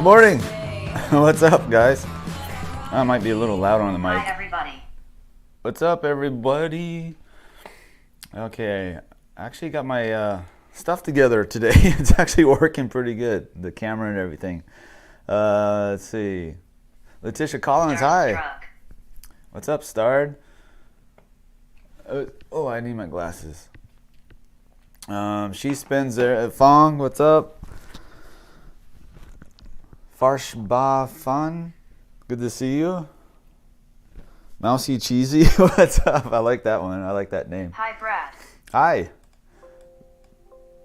morning. What's up, guys? I might be a little loud on the mic. Hi, everybody. What's up, everybody? Okay, I actually got my stuff together today. It's actually working pretty good, the camera and everything. Let's see. Letitia Collins, hi. What's up, Starred? Oh, I need my glasses. She spins there. Fong, what's up? Farshba Fun, good to see you. Mousy Cheesy, what's up? I like that one. I like that name. Hi, Brad. Hi.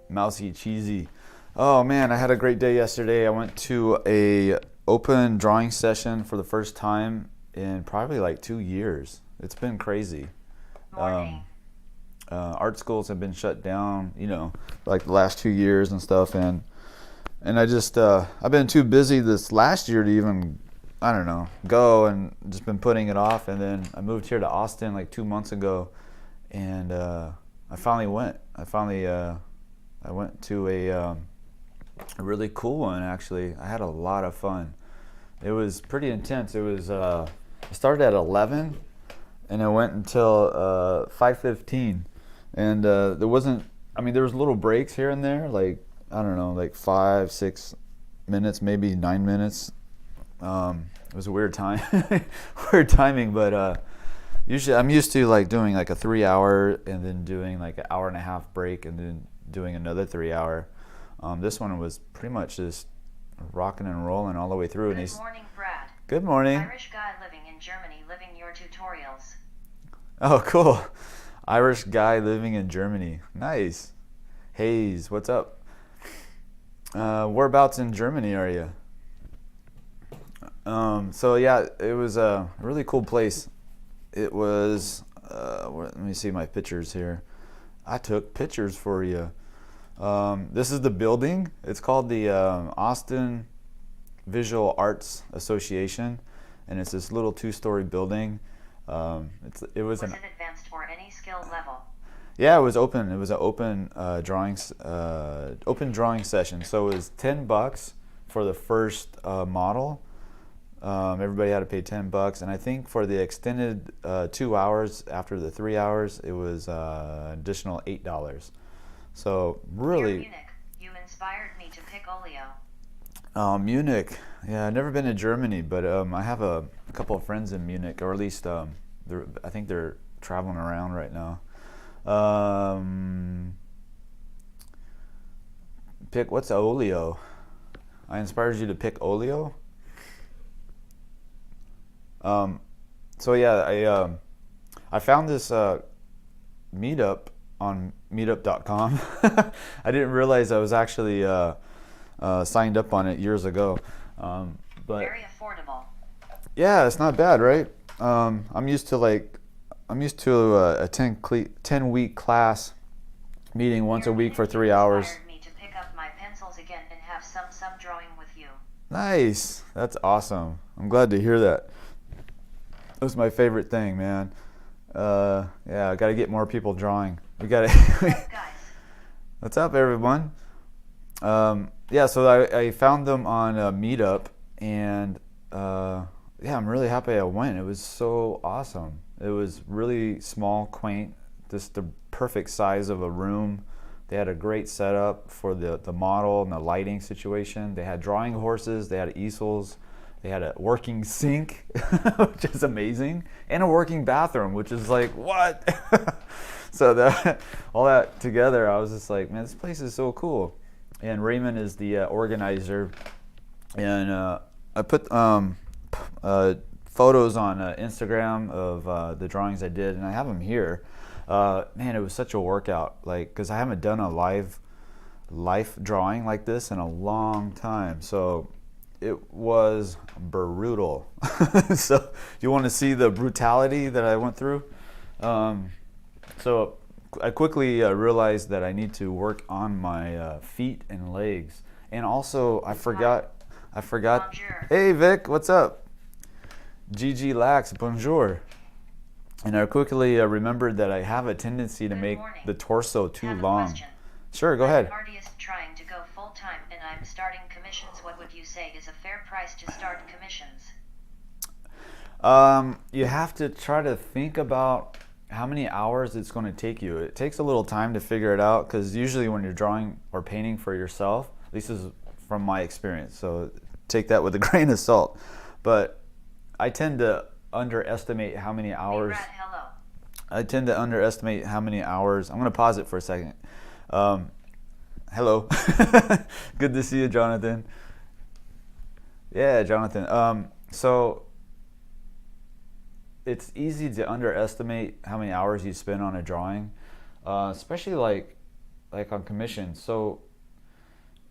Mousy Cheesy. Oh man, I had a great day yesterday. I went to a open drawing session for the first time in probably like 2 years. It's been crazy. Morning. Art schools have been shut down, you know, like the last 2 years and stuff, and I just I've been too busy this last year to even, I don't know, go, and just been putting it off. And then I moved here to Austin like 2 months ago, and I finally went. I went to a really cool one, actually. I had a lot of fun. It was pretty intense. It was I started at 11 and I went until 5:15, and there wasn't, I mean, there was little breaks here and there, like, I don't know, like 5-6 minutes, maybe 9 minutes. It was a weird time, weird timing, but usually I'm used to like doing like a 3 hour and then doing like an hour and a half break and then doing another 3 hour. This one was pretty much just rocking and rolling all the way through. Good morning, Brad. Good morning. Irish guy living in Germany, living your tutorials. Oh, cool. Irish guy living in Germany. Nice. Hayes, what's up? Whereabouts in Germany are you? So yeah, it was a really cool place. It was, let me see my pictures here. I took pictures for you. This is the building. It's called the Austin Visual Arts Association, and it's this little 2-story building. Was it advanced or any skill level? Yeah, it was open. It was an open drawing session. So it was $10 for the first model. Everybody had to pay $10, and I think for the extended 2 hours after the 3 hours, it was additional $8. So really. Munich. You inspired me to pick oleo. Munich. Yeah, I've never been to Germany, but I have a couple of friends in Munich, or at least I think they're traveling around right now. Pick, what's oleo? I inspired you to pick oleo. So yeah, I found this meetup on meetup.com. I didn't realize I was actually signed up on it years ago. But very affordable. Yeah, it's not bad, right? I'm used to a 10-week class meeting once a week for 3 hours. Inspired me to pick up my pencils again and have some drawing with you. Nice. That's awesome. I'm glad to hear that. That was my favorite thing, man. Yeah, I got to get more people drawing. We got to. Guys. What's up, everyone? Yeah, so I found them on Meetup, and yeah, I'm really happy I went. It was so awesome. It was really small, quaint, just the perfect size of a room. They had a great setup for the model and the lighting situation. They had drawing horses, they had easels, they had a working sink, which is amazing, and a working bathroom, which is like, what? So all that together, I was just like, man, this place is so cool. And Raymond is the organizer, and I put photos on Instagram of the drawings I did, and I have them here. Man, it was such a workout, like, because I haven't done a live drawing like this in a long time, so it was brutal. So you want to see the brutality that I went through? So I quickly realized that I need to work on my feet and legs, and also I forgot. Bonjour. Hey Vic, what's up? Gigi Lax, bonjour. And I quickly remembered that I have a tendency to make the torso too long. Question. Sure, go ahead. I'm an artist trying to go full time, and I'm starting commission commissions, what would you say is a fair price to start commissions? You have to try to think about how many hours it's going to take you. It takes a little time to figure it out, because usually when you're drawing or painting for yourself, this is from my experience, so take that with a grain of salt, but I tend to underestimate how many hours. Brad, hello. I tend to underestimate how many hours. I'm going to pause it for a second. Hello. Good to see you, Jonathan. Yeah, Jonathan. So it's easy to underestimate how many hours you spend on a drawing, especially like on commission. So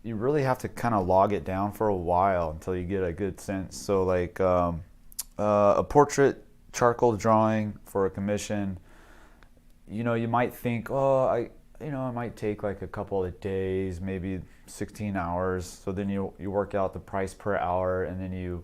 you really have to kind of log it down for a while until you get a good sense. So like a portrait charcoal drawing for a commission, you know, you might think, oh, it might take like a couple of days, maybe 16 hours. So then you work out the price per hour, and then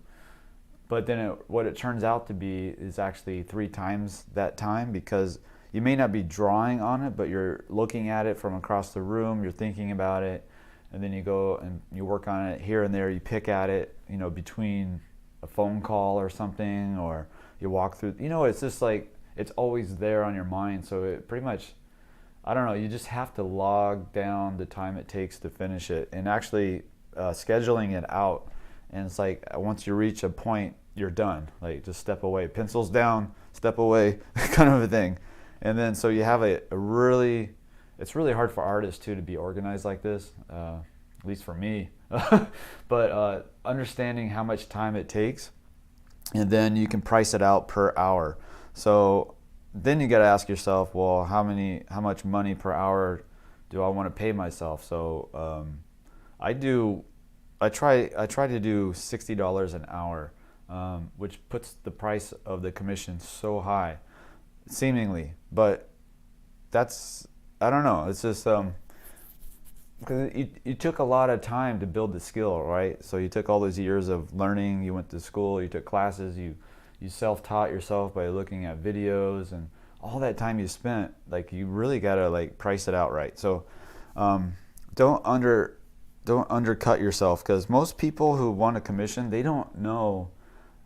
what it turns out to be is actually 3 times that time, because you may not be drawing on it, but you're looking at it from across the room, you're thinking about it, and then you go and you work on it here and there, you pick at it, you know, between a phone call or something, or you walk through, you know, it's just like, it's always there on your mind. So it pretty much, I don't know, you just have to log down the time it takes to finish it, and actually scheduling it out. And it's like, once you reach a point, you're done. Like, just step away, pencils down, step away, kind of a thing. And then so you have it's really hard for artists too to be organized like this, at least for me. But understanding how much time it takes, and then you can price it out per hour. So then you got to ask yourself, well, how much money per hour do I want to pay myself? So I try to do $60 an hour, which puts the price of the commission so high, seemingly. But that's, I don't know, it's just because you took a lot of time to build the skill, right? So you took all those years of learning, you went to school, you took classes, you self-taught yourself by looking at videos, and all that time you spent, like, you really gotta like price it out right. So don't undercut yourself, because most people who want a commission, they don't know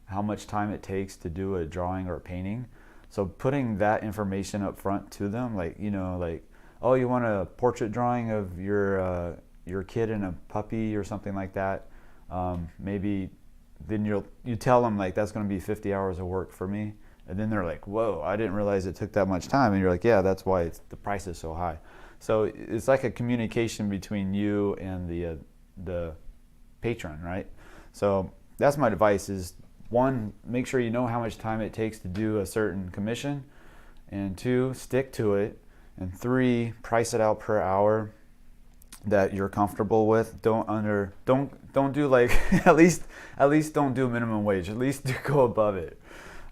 how much time it takes to do a drawing or a painting. So putting that information up front to them, like, you know, like, oh, you want a portrait drawing of your kid and a puppy or something like that, maybe then you tell them, like, that's going to be 50 hours of work for me, and then they're like, whoa, I didn't realize it took that much time. And you're like, yeah, that's why the price is so high. So it's like a communication between you and the patron, right? So that's my advice is, 1, make sure you know how much time it takes to do a certain commission, and 2, stick to it, and 3, price it out per hour that you're comfortable with. Don't do like at least don't do minimum wage. At least go above it,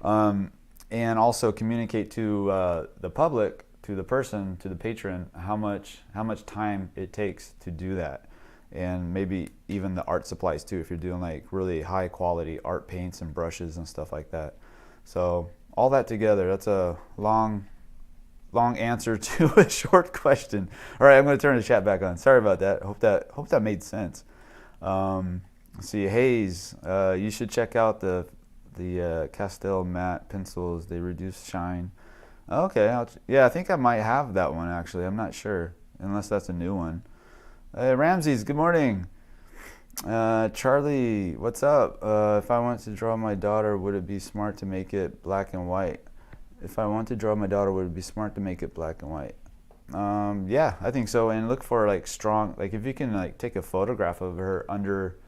and also communicate to the public, to the person, to the patron, how much time it takes to do that. And maybe even the art supplies too, if you're doing like really high quality art paints and brushes and stuff like that. So all that together, that's a long answer to a short question. All right, I'm going to turn the chat back on. Sorry about that. Hope that made sense. Let's see, Hayes, you should check out the Castell matte pencils. They reduce shine. Okay, yeah, I think I might have that one actually. I'm not sure, unless that's a new one. Ramses, good morning. Charlie, what's up? If I want to draw my daughter, would it be smart to make it black and white? If I want to draw my daughter, would it be smart to make it black and white? Yeah, I think so. And look for like strong, like if you can like take a photograph of her under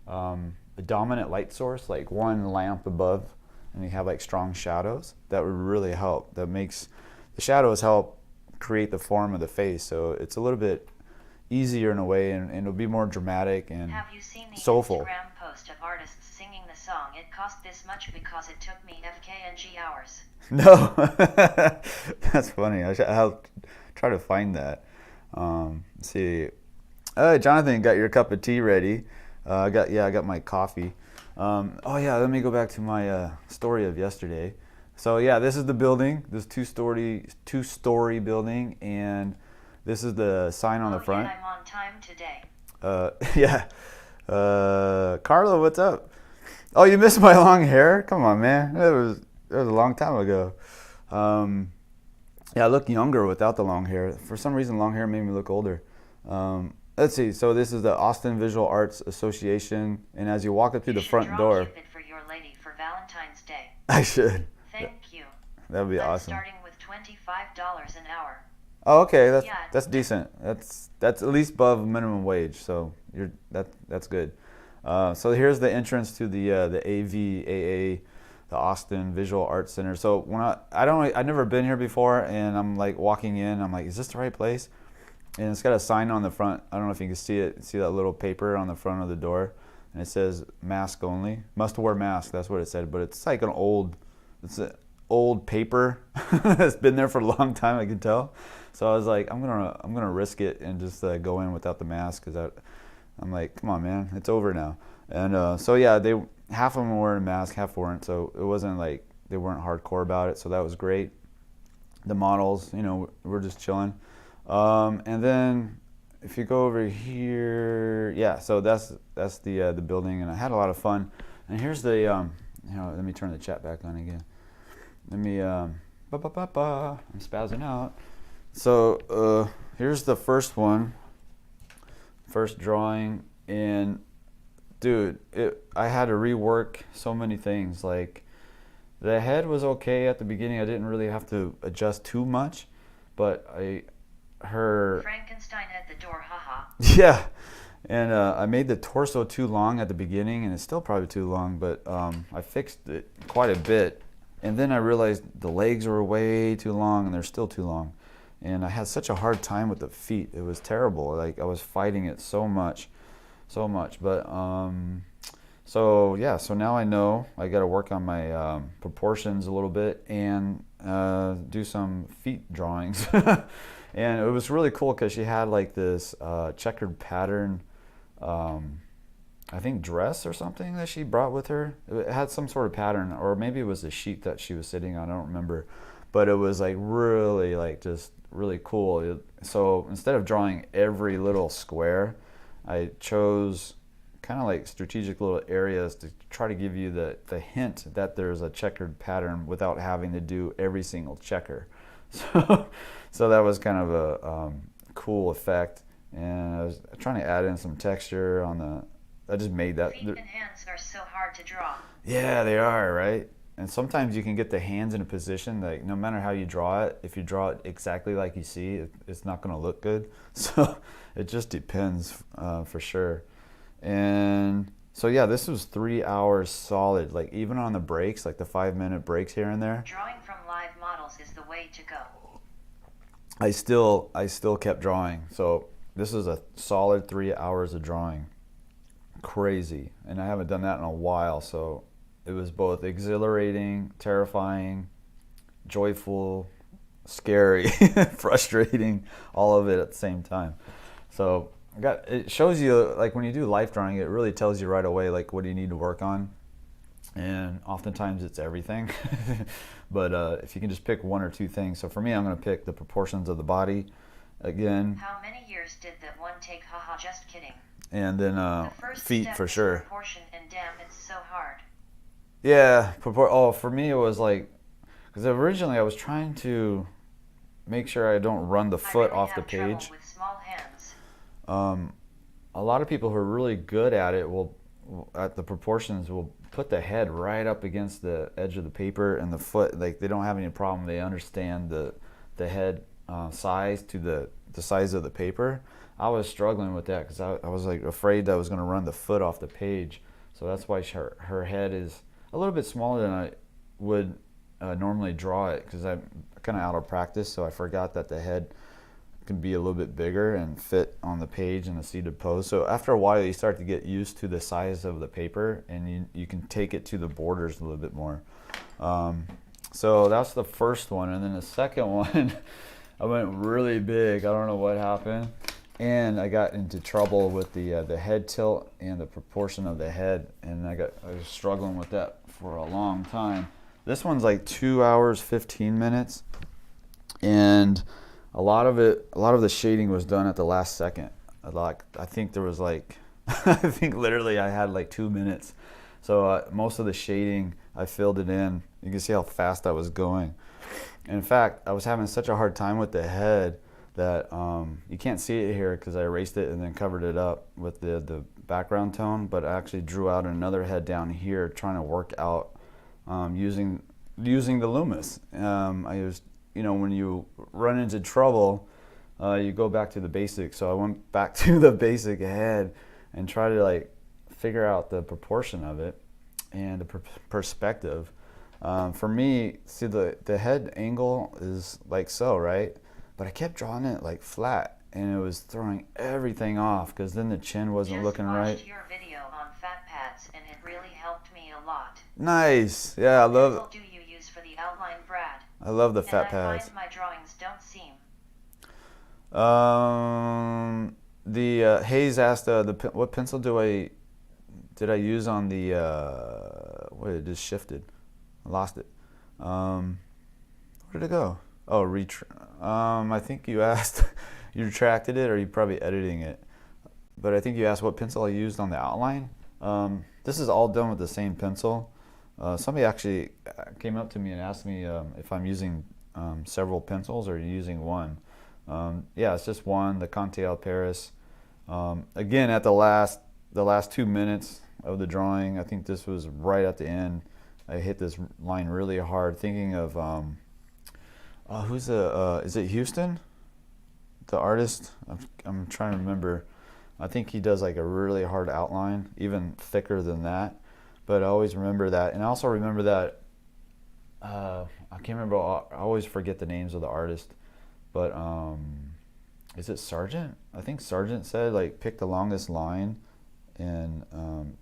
a dominant light source, like one lamp above, and you have like strong shadows, that would really help. That makes the shadows help create the form of the face, so it's a little bit easier in a way, and it'll be more dramatic and Have you seen the soulful. Instagram post of artists singing the song "It Cost This Much Because It Took Me FKNG Hours"? No, that's funny. I'll try to find that. Let's see. Jonathan, got your cup of tea ready. I got my coffee. Oh yeah, let me go back to my story of yesterday. So yeah, this is the building, this two-story building, and this is the sign on the front. Yeah, I'm on time today. Yeah. Carlo, what's up? Oh, you missed my long hair? Come on, man. It was a long time ago. Yeah, I look younger without the long hair. For some reason, long hair made me look older. Let's see. So this is the Austin Visual Arts Association, and as you walk up through the front door, Cupid for your lady for Valentine's Day. I should. Thank you. That would be I'm awesome. starting with $25 an hour. Oh, okay. That's Yeah. that's decent. That's at least above minimum wage. So that's good. So here's the entrance to the AVAA, the Austin Visual Arts Center. So when I've never been here before, and I'm like walking in, I'm like, is this the right place? And it's got a sign on the front. I don't know if you can see it. See that little paper on the front of the door, and it says mask only, must wear mask. That's what it said. But it's like an old paper that's been there for a long time. I can tell. So I was like, I'm gonna risk it and just go in without the mask, because I'm like, come on, man, it's over now. And so yeah, half of them were wearing a mask, half weren't. So it wasn't like they weren't hardcore about it. So that was great. The models, we're just chilling. And then if you go over here, yeah, so that's the building, and I had a lot of fun. And here's the let me turn the chat back on again. Let me I'm spazzing out. So here's the first drawing, and dude, I had to rework so many things. Like, the head was okay at the beginning. I didn't really have to adjust too much, but Frankenstein at the door, haha. Yeah, and I made the torso too long at the beginning, and it's still probably too long, but I fixed it quite a bit. And then I realized the legs were way too long, and they're still too long. And I had such a hard time with the feet. It was terrible. Like, I was fighting it so much. But so yeah, so now I know I got to work on my proportions a little bit, and do some feet drawings. And it was really cool because she had like this checkered pattern, I think dress or something that she brought with her. It had some sort of pattern, or maybe it was the sheet that she was sitting on. I don't remember, but it was like really, like, just really cool. So instead of drawing every little square, I chose kind of like strategic little areas to try to give you the hint that there's a checkered pattern without having to do every single checker. So that was kind of a cool effect, and I was trying to add in some texture on the. I just made that. Feet and hands are so hard to draw. Yeah, they are, right? And sometimes you can get the hands in a position, like, no matter how you draw it, if you draw it exactly like you see, it's not going to look good. So it just depends, for sure. And so yeah, this was 3 hours solid, like, even on the breaks, like the 5-minute breaks here and there. Drawing from live models is the way to go. I still kept drawing. So this is a solid 3 hours of drawing. Crazy. And I haven't done that in a while, so it was both exhilarating, terrifying, joyful, scary, frustrating, all of it at the same time. So it shows you, like, when you do life drawing, it really tells you right away, like, what do you need to work on. And oftentimes it's everything. But if you can just pick one or two things. So for me, I'm going to pick the proportions of the body again. How many years did that one take? Haha, just kidding. And then The first feet step for is sure. Proportion, and damn, it's so hard. Yeah, for me it was like, because originally I was trying to make sure I don't run the foot off the page. I really have trouble with small hands. A lot of people who are really good at it at the proportions, will put the head right up against the edge of the paper, and the foot, like, they don't have any problem. They understand the head size to the size of the paper. I was struggling with that because I was like afraid that I was going to run the foot off the page. So that's why her head is a little bit smaller than I would normally draw it, because I'm kind of out of practice. So I forgot that the head can be a little bit bigger and fit on the page in a seated pose. So after a while, you start to get used to the size of the paper, and you can take it to the borders a little bit more. So that's the first one. And then the second one, I went really big. I don't know what happened. And I got into trouble with the head tilt and the proportion of the head, and I was struggling with that for a long time. This one's like 2 hours 15 minutes, and a lot of the shading was done at the last second. I think there was like I think literally I had like 2 minutes. So most of the shading, I filled it in. You can see how fast I was going. And in fact, I was having such a hard time with the head that you can't see it here because I erased it and then covered it up with the background tone, but I actually drew out another head down here trying to work out using the Loomis. I used, when you run into trouble, you go back to the basics. So I went back to the basic head and tried to like figure out the proportion of it and the perspective. For me, see the head angle is like so, right? But I kept drawing it like flat, and it was throwing everything off because then the chin wasn't looking right. Just watched your video on fat pads, and it really helped me a lot. Nice. Yeah, I love it. What pencil do you use for the outline, Brad? I love the And fat I pads. find my drawings don't seem. Hayes asked what pencil did I use on the wait, it just shifted. I lost it. Where did it go? Oh, I think you asked, you retracted it, or you probably editing it. But I think you asked what pencil I used on the outline. This is all done with the same pencil. Somebody actually came up to me and asked me if I'm using several pencils or using one. Yeah, it's just one, the Conte Paris. Again, at the last 2 minutes of the drawing, I think this was right at the end. I hit this line really hard, thinking of is it Houston, the artist? I'm trying to remember. I think he does like a really hard outline, even thicker than that. But I always remember that, and I also remember that. I can't remember. I always forget the names of the artist, but is it Sargent? I think Sargent said like pick the longest line and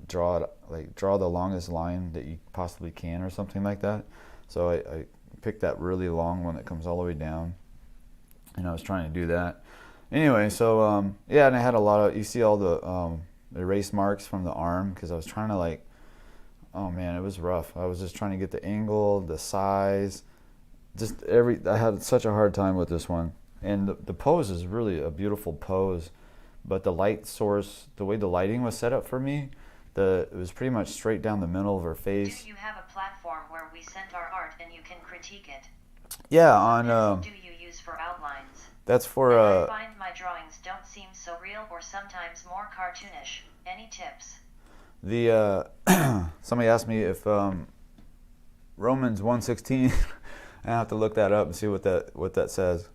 draw the longest line that you possibly can, or something like that. So I picked that really long one that comes all the way down, and I was trying to do that. Anyway, so yeah, and I had a lot of, you see all the erase marks from the arm because I was trying to like, oh man, it was rough. I was just trying to get the angle, the size, I had such a hard time with this one. And the pose is really a beautiful pose, but the light source, the way the lighting was set up for me, it was pretty much straight down the middle of her face. Do you have a platform where we send our art and you can critique it? Yeah, what pencil do you use for outlines? That's for I find my drawings don't seem so real or sometimes more cartoonish. Any tips? Somebody asked me if Romans 1:16. I have to look that up and see what that says.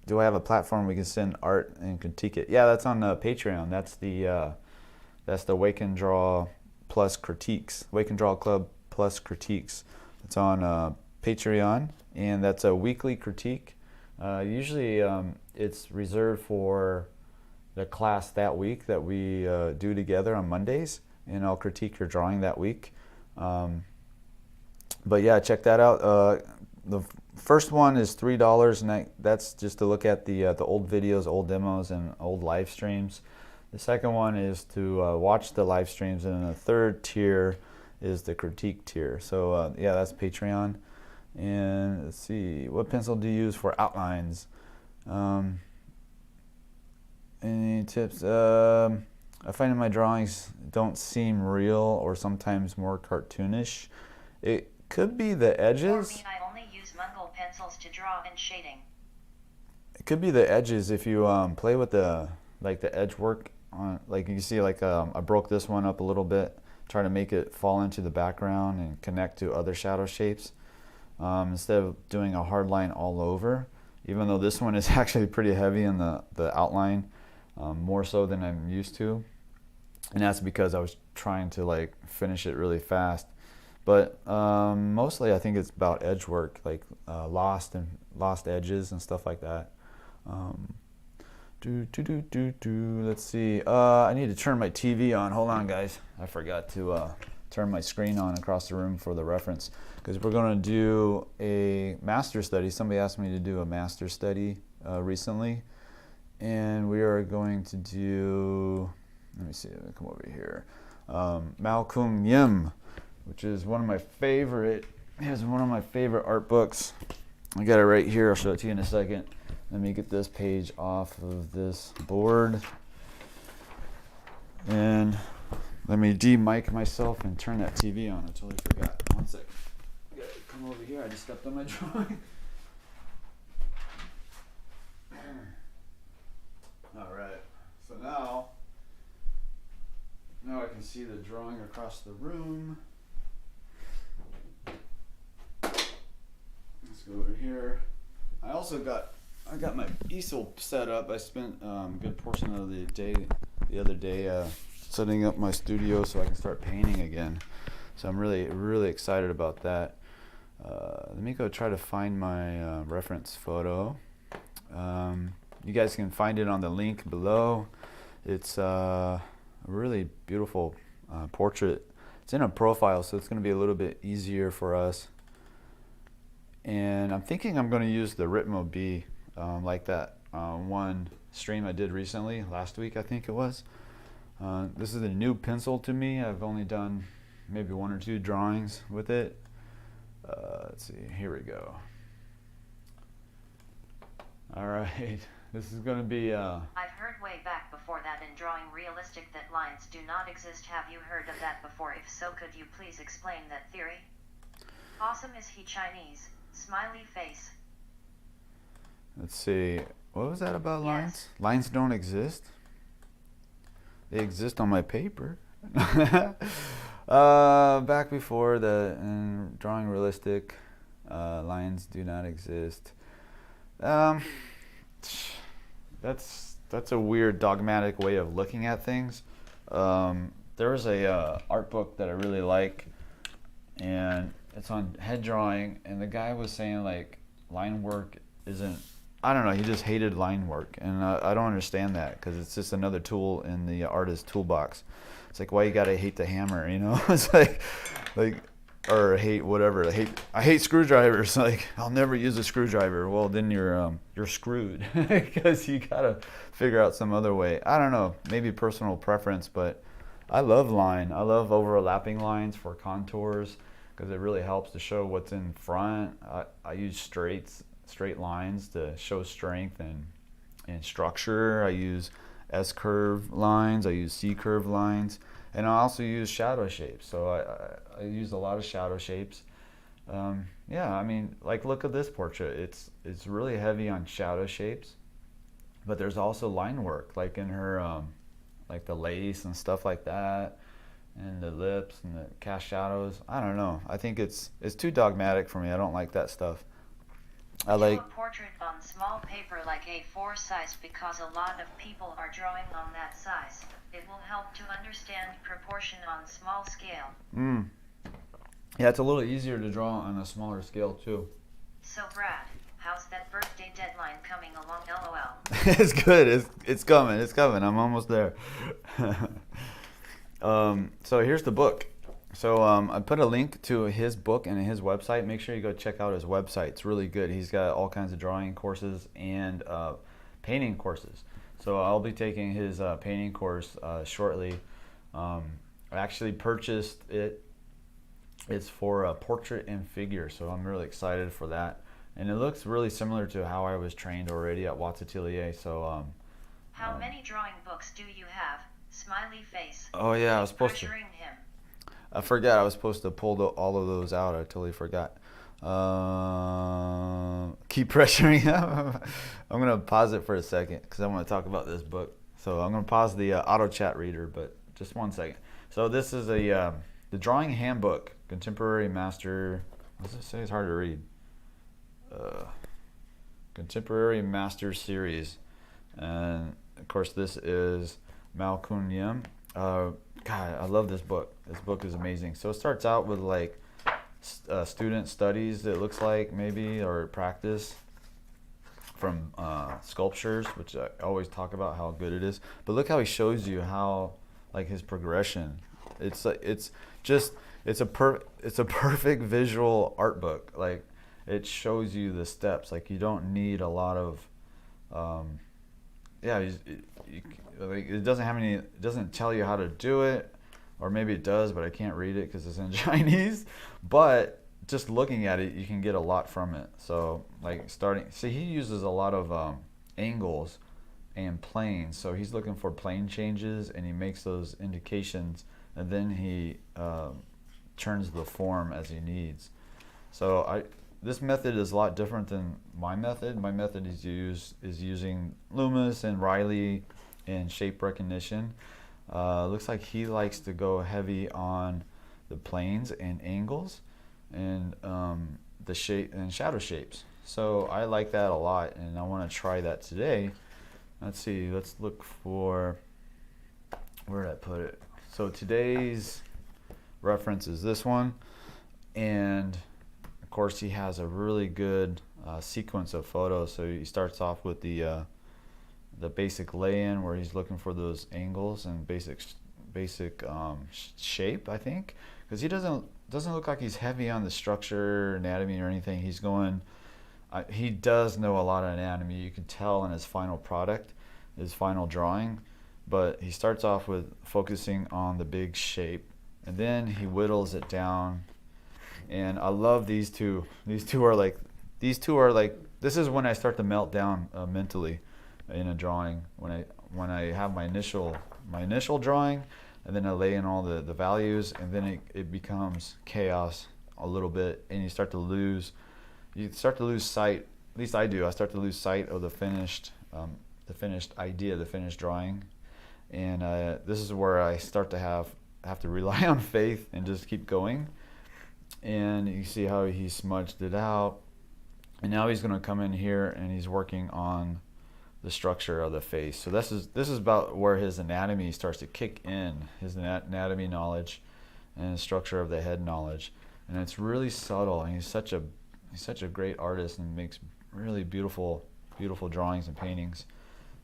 Do I have a platform we can send art and critique it? Yeah, that's on Patreon. That's the Wake and Draw plus critiques. Wake and Draw Club plus critiques. It's on Patreon, and that's a weekly critique. Usually it's reserved for the class that week that we do together on Mondays, and I'll critique your drawing that week. But yeah, check that out. The first one is $3, and that's just to look at the old videos, old demos, and old live streams. The second one is to watch the live streams, and then the third tier is the critique tier. So yeah, that's Patreon. And let's see, what pencil do you use for outlines? Any tips? I find my drawings don't seem real or sometimes more cartoonish. It could be the edges. For me, I only use Mongol pencils to draw and shading. It could be the edges if you play with the edge work on, like you can see, like I broke this one up a little bit, try to make it fall into the background and connect to other shadow shapes, instead of doing a hard line all over. Even though this one is actually pretty heavy in the outline, more so than I'm used to, and that's because I was trying to like finish it really fast. But mostly I think it's about edge work, like lost edges and stuff like that. Let's see. I need to turn my TV on. Hold on, guys. I forgot to turn my screen on across the room for the reference, because we're going to do a master study. Somebody asked me to do a master study recently, and we are going to do, let me see, let me come over here, Mau-Kun Yim, which is one of my favorite art books. I got it right here. I'll show it to you in a second. Let me get this page off of this board. And let me de-mic myself and turn that TV on. I totally forgot. One sec. I gotta come over here. I just stepped on my drawing. All right. So now I can see the drawing across the room. Let's go over here. I got my easel set up. I spent a good portion of the other day setting up my studio so I can start painting again. So I'm really excited about that. Let me go try to find my reference photo. You guys can find it on the link below. It's a really beautiful portrait. It's in a profile, so it's going to be a little bit easier for us. And I'm thinking I'm going to use the 𝔻𝕣𝕒𝕨, like that one stream I did recently, last week I think it was. This is a new pencil to me. I've only done maybe 1 or 2 drawings with it. Let's see, here we go. All right, this is going to be... I've heard way back before that in drawing realistic that lines do not exist. Have you heard of that before? If so, could you please explain that theory? Awesome. Is he Chinese? Smiley face. Let's see, what was that about lines? Yes. Lines don't exist? They exist on my paper. Back before the drawing realistic, lines do not exist. That's a weird dogmatic way of looking at things. There was a art book that I really like, and it's on head drawing, and the guy was saying like line work isn't, I don't know, he just hated line work, and I don't understand that, because it's just another tool in the artist's toolbox. It's like, why you gotta hate the hammer, you know? It's like or hate whatever. I hate screwdrivers. Like, I'll never use a screwdriver. Well, then you're screwed, because you gotta figure out some other way. I don't know, maybe personal preference, but I love line. I love overlapping lines for contours, because it really helps to show what's in front. I use straight lines to show strength and structure. I use S-curve lines, I use C-curve lines, and I also use shadow shapes. So I use a lot of shadow shapes. Yeah, I mean, like, look at this portrait. It's really heavy on shadow shapes, but there's also line work, like in her, like the lace and stuff like that, and the lips and the cast shadows. I don't know. I think it's too dogmatic for me. I don't like that stuff. I like a portrait on small paper like A4 size, because a lot of people are drawing on that size. It will help to understand proportion on small scale. Yeah, it's a little easier to draw on a smaller scale too. So Brad, how's that birthday deadline coming along? LOL. It's good. It's coming. It's coming. I'm almost there. So here's the book. So I put a link to his book and his website. Make sure you go check out his website. It's really good. He's got all kinds of drawing courses and painting courses. So I'll be taking his painting course shortly. I actually purchased it. It's for a portrait and figure, so I'm really excited for that. And it looks really similar to how I was trained already at 𝔻𝕤𝕒𝕨. So how many drawing books do you have? Smiley face. Oh yeah, I was supposed to. Pressuring him. I forgot I was supposed to pull all of those out. I totally forgot. Keep pressuring him. I'm going to pause it for a second, because I want to talk about this book. So I'm going to pause the auto chat reader, but just 1 second. So this is the Drawing Handbook, Contemporary Master. What does it say? It's hard to read. Contemporary Master Series. And of course this is Mau-Kun Yim. God, I love this book. This book is amazing. So it starts out with like student studies, it looks like, maybe, or practice from sculptures, which I always talk about how good it is. But look how he shows you how, like, his progression. It's a perfect visual art book. Like, it shows you the steps. Like, you don't need a lot of like, it doesn't tell you how to do it, or maybe it does, but I can't read it because it's in Chinese. But just looking at it, you can get a lot from it. So, like, see, he uses a lot of angles and plane. So he's looking for plane changes, and he makes those indications, and then he turns the form as he needs. So this method is a lot different than my method. My method is using Loomis and Reilly and shape recognition. Looks like he likes to go heavy on the planes and angles and the shape and shadow shapes. So I like that a lot, and I want to try that today. Let's see, let's look for, where did I put it? So today's reference is this one, and of course he has a really good sequence of photos. So he starts off with the basic lay-in, where he's looking for those angles and basic shape, I think, because he doesn't look like he's heavy on the structure, anatomy, or anything. He's going, he does know a lot of anatomy. You can tell in his final product, his final drawing, but he starts off with focusing on the big shape, and then he whittles it down. And I love these two. These two are like, this is when I start to melt down mentally in a drawing, when I have my initial drawing, and then I lay in all the values, and then it becomes chaos a little bit, and you start to lose sight. At least I do. I start to lose sight of the finished idea, the finished drawing, and this is where I start to have to rely on faith and just keep going. And you see how he smudged it out, and now he's going to come in here and he's working on the structure of the face. So this is about where his anatomy starts to kick in, his anatomy knowledge and the structure of the head knowledge, and it's really subtle. And he's such a great artist and makes really beautiful drawings and paintings.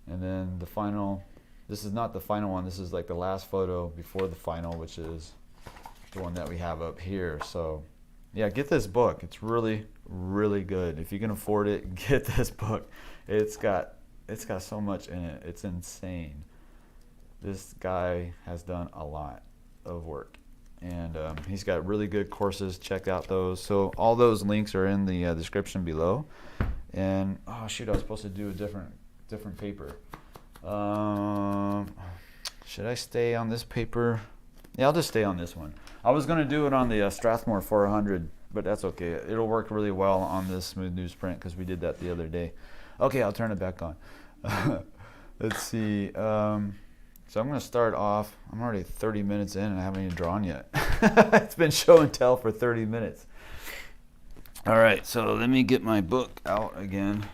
And then the final, this is not the final one, this is like the last photo before the final, which is the one that we have up here. So yeah, get this book. It's really, really good. If you can afford it, get this book. It's got so much in it. It's insane. This guy has done a lot of work, and he's got really good courses. Check out those. So all those links are in the description below. And oh shoot, I was supposed to do a different paper. Should I stay on this paper? Yeah, I'll just stay on this one. I was going to do it on the Strathmore 400, but that's okay. It'll work really well on this smooth newsprint because we did that the other day. Okay, I'll turn it back on. Let's see. So I'm going to start off. I'm already 30 minutes in and I haven't even drawn yet. It's been show and tell for 30 minutes. All right, so let me get my book out again.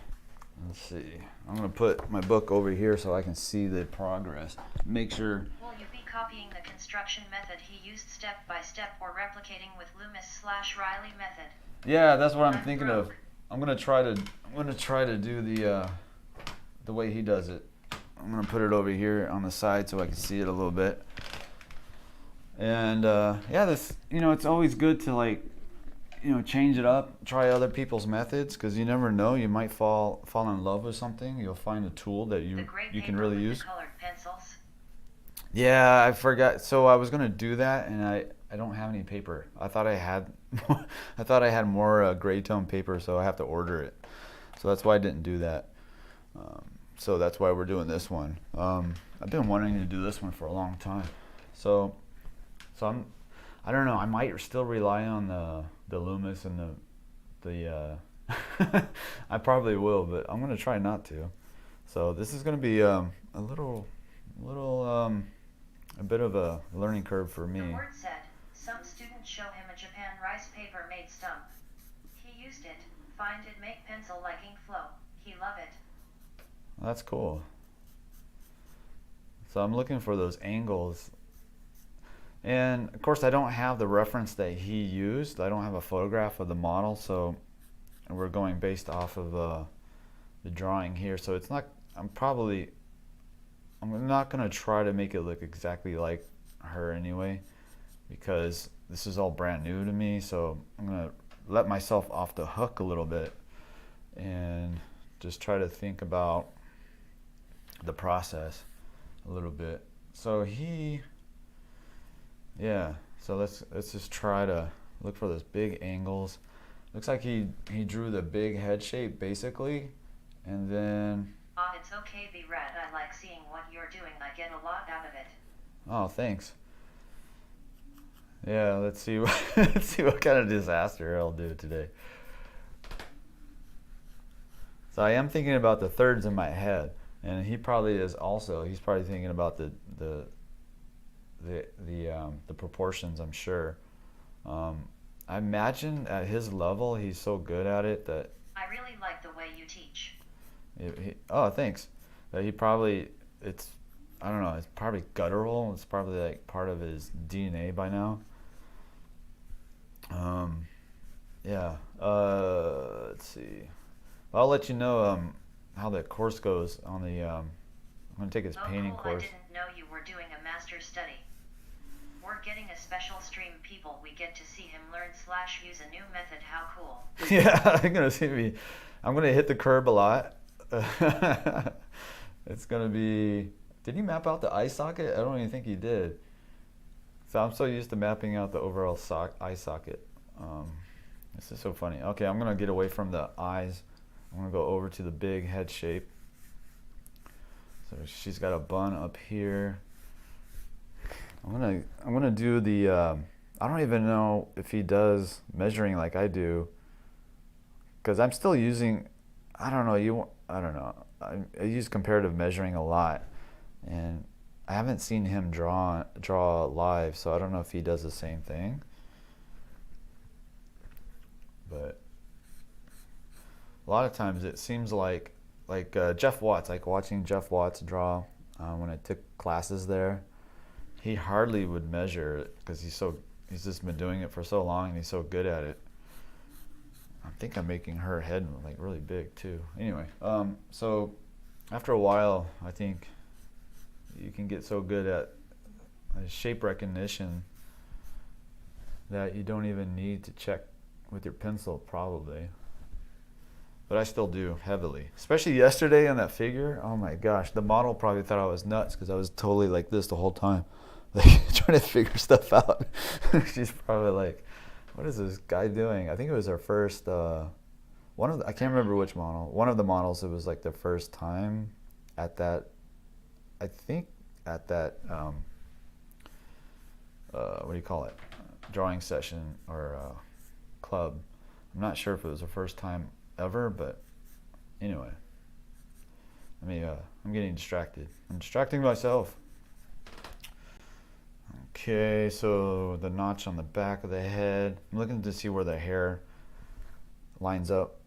Let's see. I'm going to put my book over here so I can see the progress. Make sure. Will you be copying the construction method he used step by step, or replicating with Loomis/Reilly method? Yeah, that's what I'm thinking of. I'm gonna try to do the way he does it. I'm gonna put it over here on the side so I can see it a little bit. And yeah, this, it's always good to change it up, try other people's methods, because you never know, you might fall in love with something. You'll find a tool that you can really use. The colored pencils. Yeah, I forgot. So I was gonna do that, and I don't have any paper. I thought I had more gray tone paper, so I have to order it. So that's why I didn't do that. So that's why we're doing this one. I've been wanting to do this one for a long time. So I don't know. I might still rely on the Loomis and the I probably will, but I'm gonna try not to. So this is gonna be a bit of a learning curve for me. The word said, some students show him a Japan rice paper made stump. He used it, find it make pencil liking flow. He love it. That's cool. So I'm looking for those angles. And of course I don't have the reference that he used. I don't have a photograph of the model, so we're going based off of the drawing here. So it's not, I'm not going to try to make it look exactly like her anyway, because this is all brand new to me. So I'm going to let myself off the hook a little bit and just try to think about the process a little bit. So so let's just try to look for those big angles. Looks like he drew the big head shape basically, and then It's okay, be rad. I like seeing what you're doing. I get a lot out of it. Oh, thanks. Yeah, let's see what, let's see what kind of disaster I'll do today. So I am thinking about the thirds in my head, and he probably is also. He's probably thinking about the proportions, I'm sure. I imagine at his level, he's so good at it that. I really like the way you teach. Oh, thanks. That he probably, I don't know, it's probably guttural. It's probably like part of his DNA by now. Yeah. Let's see. I'll let you know how the course goes on the. I'm gonna take his painting cool. course. I didn't know you were doing a master's study. We're getting a special stream, people. We get to see him learn/use a new method. How cool. Yeah, I'm gonna hit the curb a lot. It's gonna be. Did he map out the eye socket? I don't even think he did. So I'm so used to mapping out the overall eye socket. This is so funny. Okay, I'm gonna get away from the eyes. I'm gonna go over to the big head shape. So she's got a bun up here. I'm gonna do the. I don't even know if he does measuring like I do, because I'm still using. I don't know. I don't know. I use comparative measuring a lot, and I haven't seen him draw live, so I don't know if he does the same thing. But a lot of times it seems like Jeff Watts, like watching Jeff Watts draw when I took classes there, he hardly would measure it because he's just been doing it for so long and he's so good at it. I think I'm making her head like really big too. Anyway, so after a while, I think you can get so good at shape recognition that you don't even need to check with your pencil probably. But I still do heavily, especially yesterday on that figure. Oh my gosh, the model probably thought I was nuts because I was totally like this the whole time, like trying to figure stuff out. She's probably like, what is this guy doing? I think it was her first, I can't remember which model. One of the models, it was like the first time at that, I think at that, what do you call it? Drawing session or club. I'm not sure if it was the first time ever, but anyway. I'm getting distracted. I'm distracting myself. Okay, so the notch on the back of the head. I'm looking to see where the hair lines up.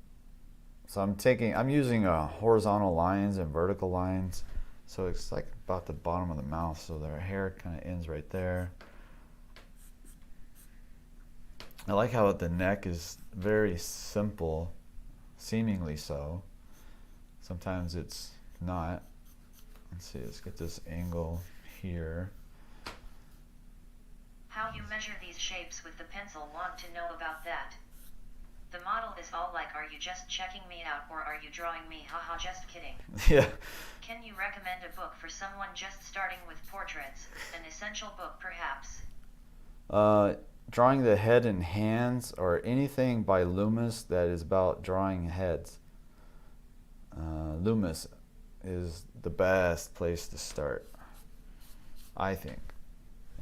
So I'm using horizontal lines and vertical lines. So it's like about the bottom of the mouth. So their hair kind of ends right there. I like how the neck is very simple, seemingly so. Sometimes it's not. Let's see, let's get this angle here. How you measure these shapes with the pencil, want to know about that. The model is all like, are you just checking me out or are you drawing me? Haha, just kidding. Yeah. Can you recommend a book for someone just starting with portraits? An essential book perhaps? Drawing the head and hands, or anything by Loomis that is about drawing heads. Loomis is the best place to start, I think.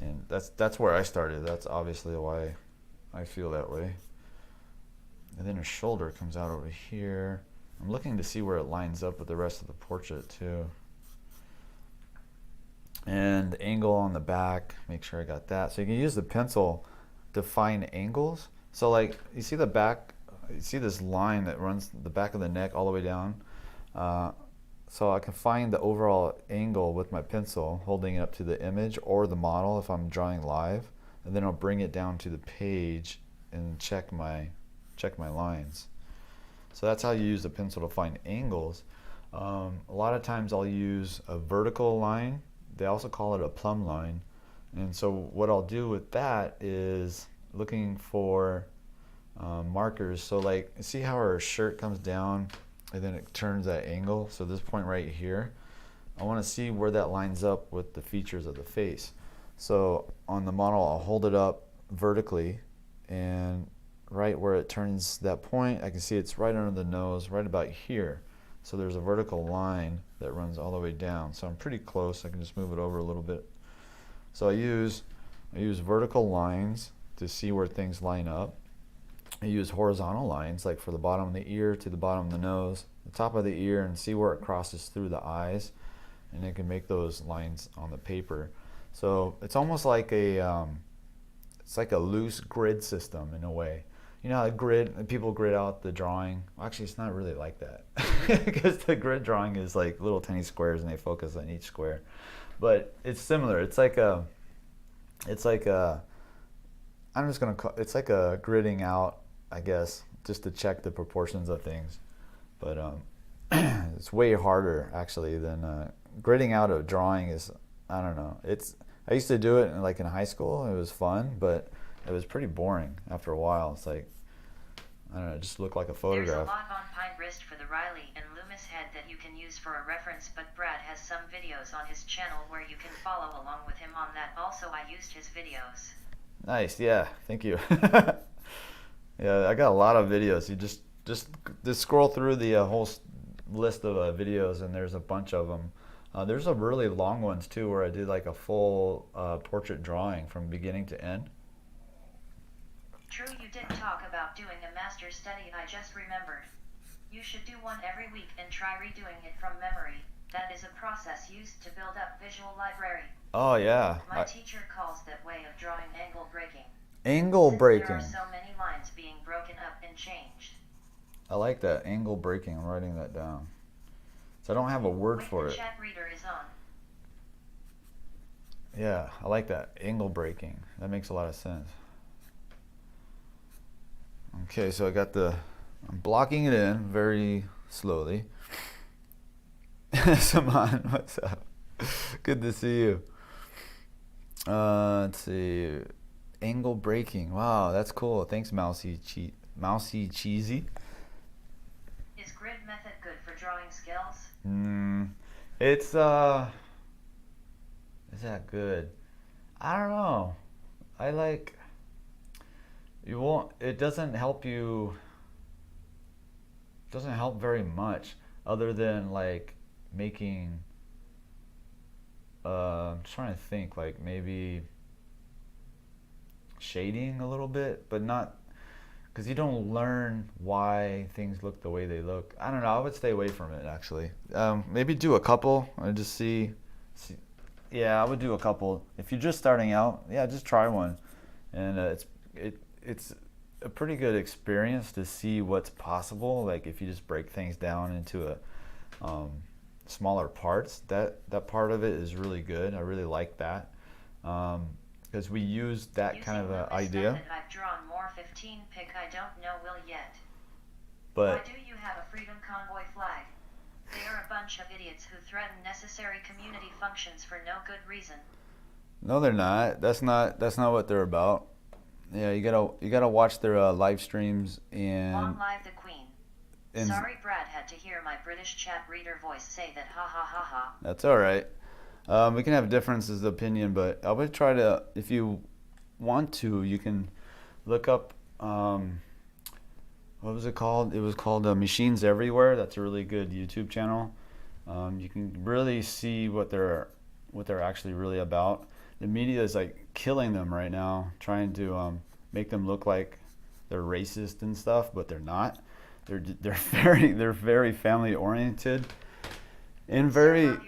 And that's where I started. That's obviously why I feel that way. And then her shoulder comes out over here. I'm looking to see where it lines up with the rest of the portrait too. And the angle on the back, make sure I got that. So you can use the pencil to find angles. So like, you see the back, you see this line that runs the back of the neck all the way down. So I can find the overall angle with my pencil, holding it up to the image or the model if I'm drawing live, and then I'll bring it down to the page and check my lines. So that's how you use the pencil to find angles. A lot of times I'll use a vertical line. They also call it a plumb line. And so what I'll do with that is looking for markers. So like, see how her shirt comes down and then it turns that angle? So this point right here, I want to see where that lines up with the features of the face. So on the model, I'll hold it up vertically, and right where it turns that point, I can see it's right under the nose, right about here. So there's a vertical line that runs all the way down. So I'm pretty close. I can just move it over a little bit. So I use vertical lines to see where things line up. I use horizontal lines, like for the bottom of the ear to the bottom of the nose, the top of the ear, and see where it crosses through the eyes, and I can make those lines on the paper. So it's almost like it's like a loose grid system in a way. You know how a grid, people grid out the drawing. Well, actually, it's not really like that, because the grid drawing is like little tiny squares, and they focus on each square. But it's similar. It's like a I'm just gonna call it's like a gridding out, I guess, just to check the proportions of things. But it's way harder actually than gridding out a drawing is. I don't know. I used to do it like in high school. It was fun, but it was pretty boring after a while. It's like, I don't know, it just looked like a photograph. There's a lot on Pinterest for the Reilly and 𝕠𝕒𝕥𝕐 that you can use for a reference, but Brad has some videos on his channel where you can follow along with him on that. Also, I used his videos. Nice, yeah, thank you. Yeah, I got a lot of videos. You just scroll through the whole list of videos, and there's a bunch of them. There's some really long ones too, where I did like a full portrait drawing from beginning to end. True, you did talk about doing a master's study. I just remembered. You should do one every week and try redoing it from memory. That is a process used to build up visual library. Oh yeah. My teacher calls that way of drawing angle breaking. Angle breaking. There are so many lines being broken up and changed. I like that, angle breaking. I'm writing that down. So I don't have a word for it. The chat reader is on. Yeah, I like that, angle breaking. That makes a lot of sense. Okay, so I'm blocking it in very slowly. Saman, what's up? Good to see you. Let's see. Angle breaking. Wow, that's cool. Thanks, Mousy Cheesy. Is grid method good for drawing skills? It's is that good? I don't know. It doesn't help very much, other than like making I'm trying to think, like maybe shading a little bit, but not, because you don't learn why things look the way they look. I don't know, I would stay away from it actually. Maybe do a couple and just see. Yeah, I would do a couple. If you're just starting out, yeah, just try one. And it's a pretty good experience to see what's possible. Like if you just break things down into smaller parts, that part of it is really good. I really like that, because we use that kind of idea. I've drawn more 15 pick. I don't know will yet. But why do you have a Freedom Convoy flag? They are a bunch of idiots who threaten necessary community functions for no good reason. No, they're not. That's not what they're about. Yeah, you gotta watch their live streams and. Long live the Queen. Sorry, Brad had to hear my British chat reader voice say that. Ha ha ha ha. That's all right. We can have differences of opinion, but I would try to, if you want to, you can look up. What was it called? It was called Machines Everywhere. That's a really good YouTube channel. You can really see what they're actually really about. The media is like killing them right now, trying to make them look like they're racist and stuff, but they're not. They're very family oriented and very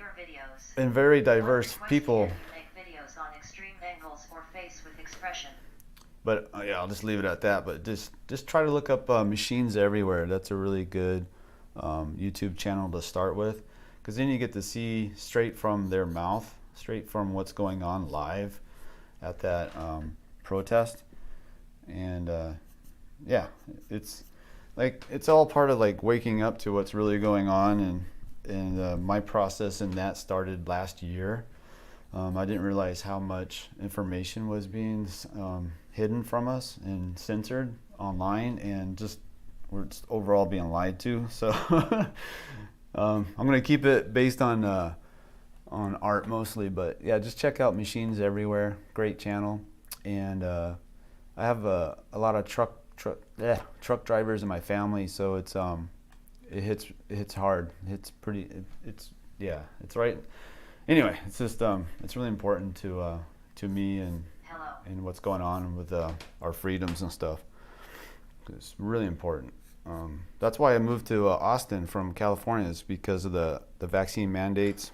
diverse people. Make videos on extreme angles or face with expression. But yeah, I'll just leave it at that. But just try to look up Machines Everywhere. That's a really good YouTube channel to start with, because then you get to see straight from their mouth, straight from what's going on live at that protest. And yeah, it's all part of like waking up to what's really going on. And my process in that started last year. I didn't realize how much information was being hidden from us and censored online, and we're just overall being lied to. So I'm going to keep it based on art mostly, but yeah, just check out Machines Everywhere. Great channel. And I have a lot of truck drivers in my family, so hits hard. It's pretty. Yeah. It's right. Anyway, it's just it's really important to me and what's going on with our freedoms and stuff. It's really important. That's why I moved to Austin from California, is because of the vaccine mandates.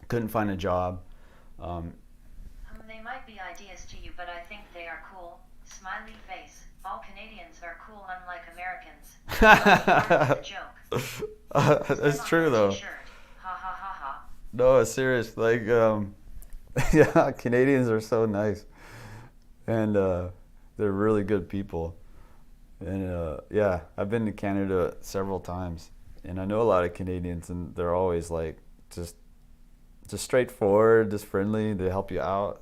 Couldn't find a job. They might be ideas to you, but I think they are cool. Smiley face. All Canadians are cool, unlike Americans. It's a joke. That's true though. Ha ha ha ha. No, it's serious. Like, yeah, Canadians are so nice, and they're really good people. And yeah, I've been to Canada several times, and I know a lot of Canadians, and they're always like just straightforward, just friendly. They help you out.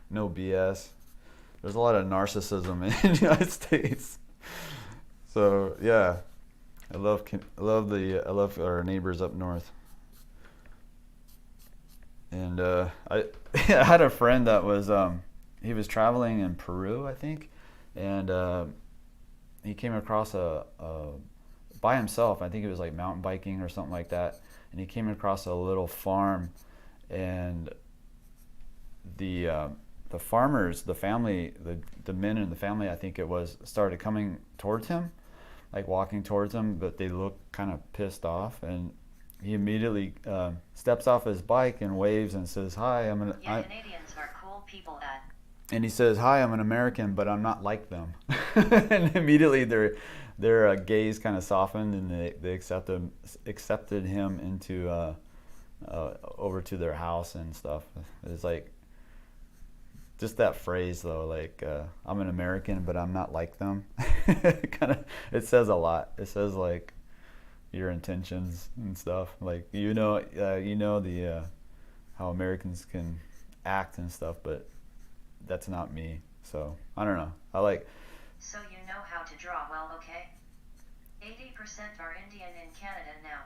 No BS. There's a lot of narcissism in the United States. So yeah, I love our neighbors up north. And I had a friend that was he was traveling in Peru, I think, and he came across by himself. I think it was like mountain biking or something like that, and he came across a little farm, and the farmers, the family, the men in the family, I think it was, started coming towards him, like walking towards him, but they looked kind of pissed off, and he immediately steps off his bike and waves and says, "Hi, Canadians are cool people that." And he says, "Hi, I'm an American, but I'm not like them." And immediately their gaze kind of softened, and they accepted him into over to their house and stuff. It's like just that phrase though, like I'm an American, but I'm not like them. It says a lot. It says like your intentions and stuff. Like the how Americans can act and stuff, but that's not me. So I don't know. So you know how to draw well, okay? 80% are Indian in Canada now.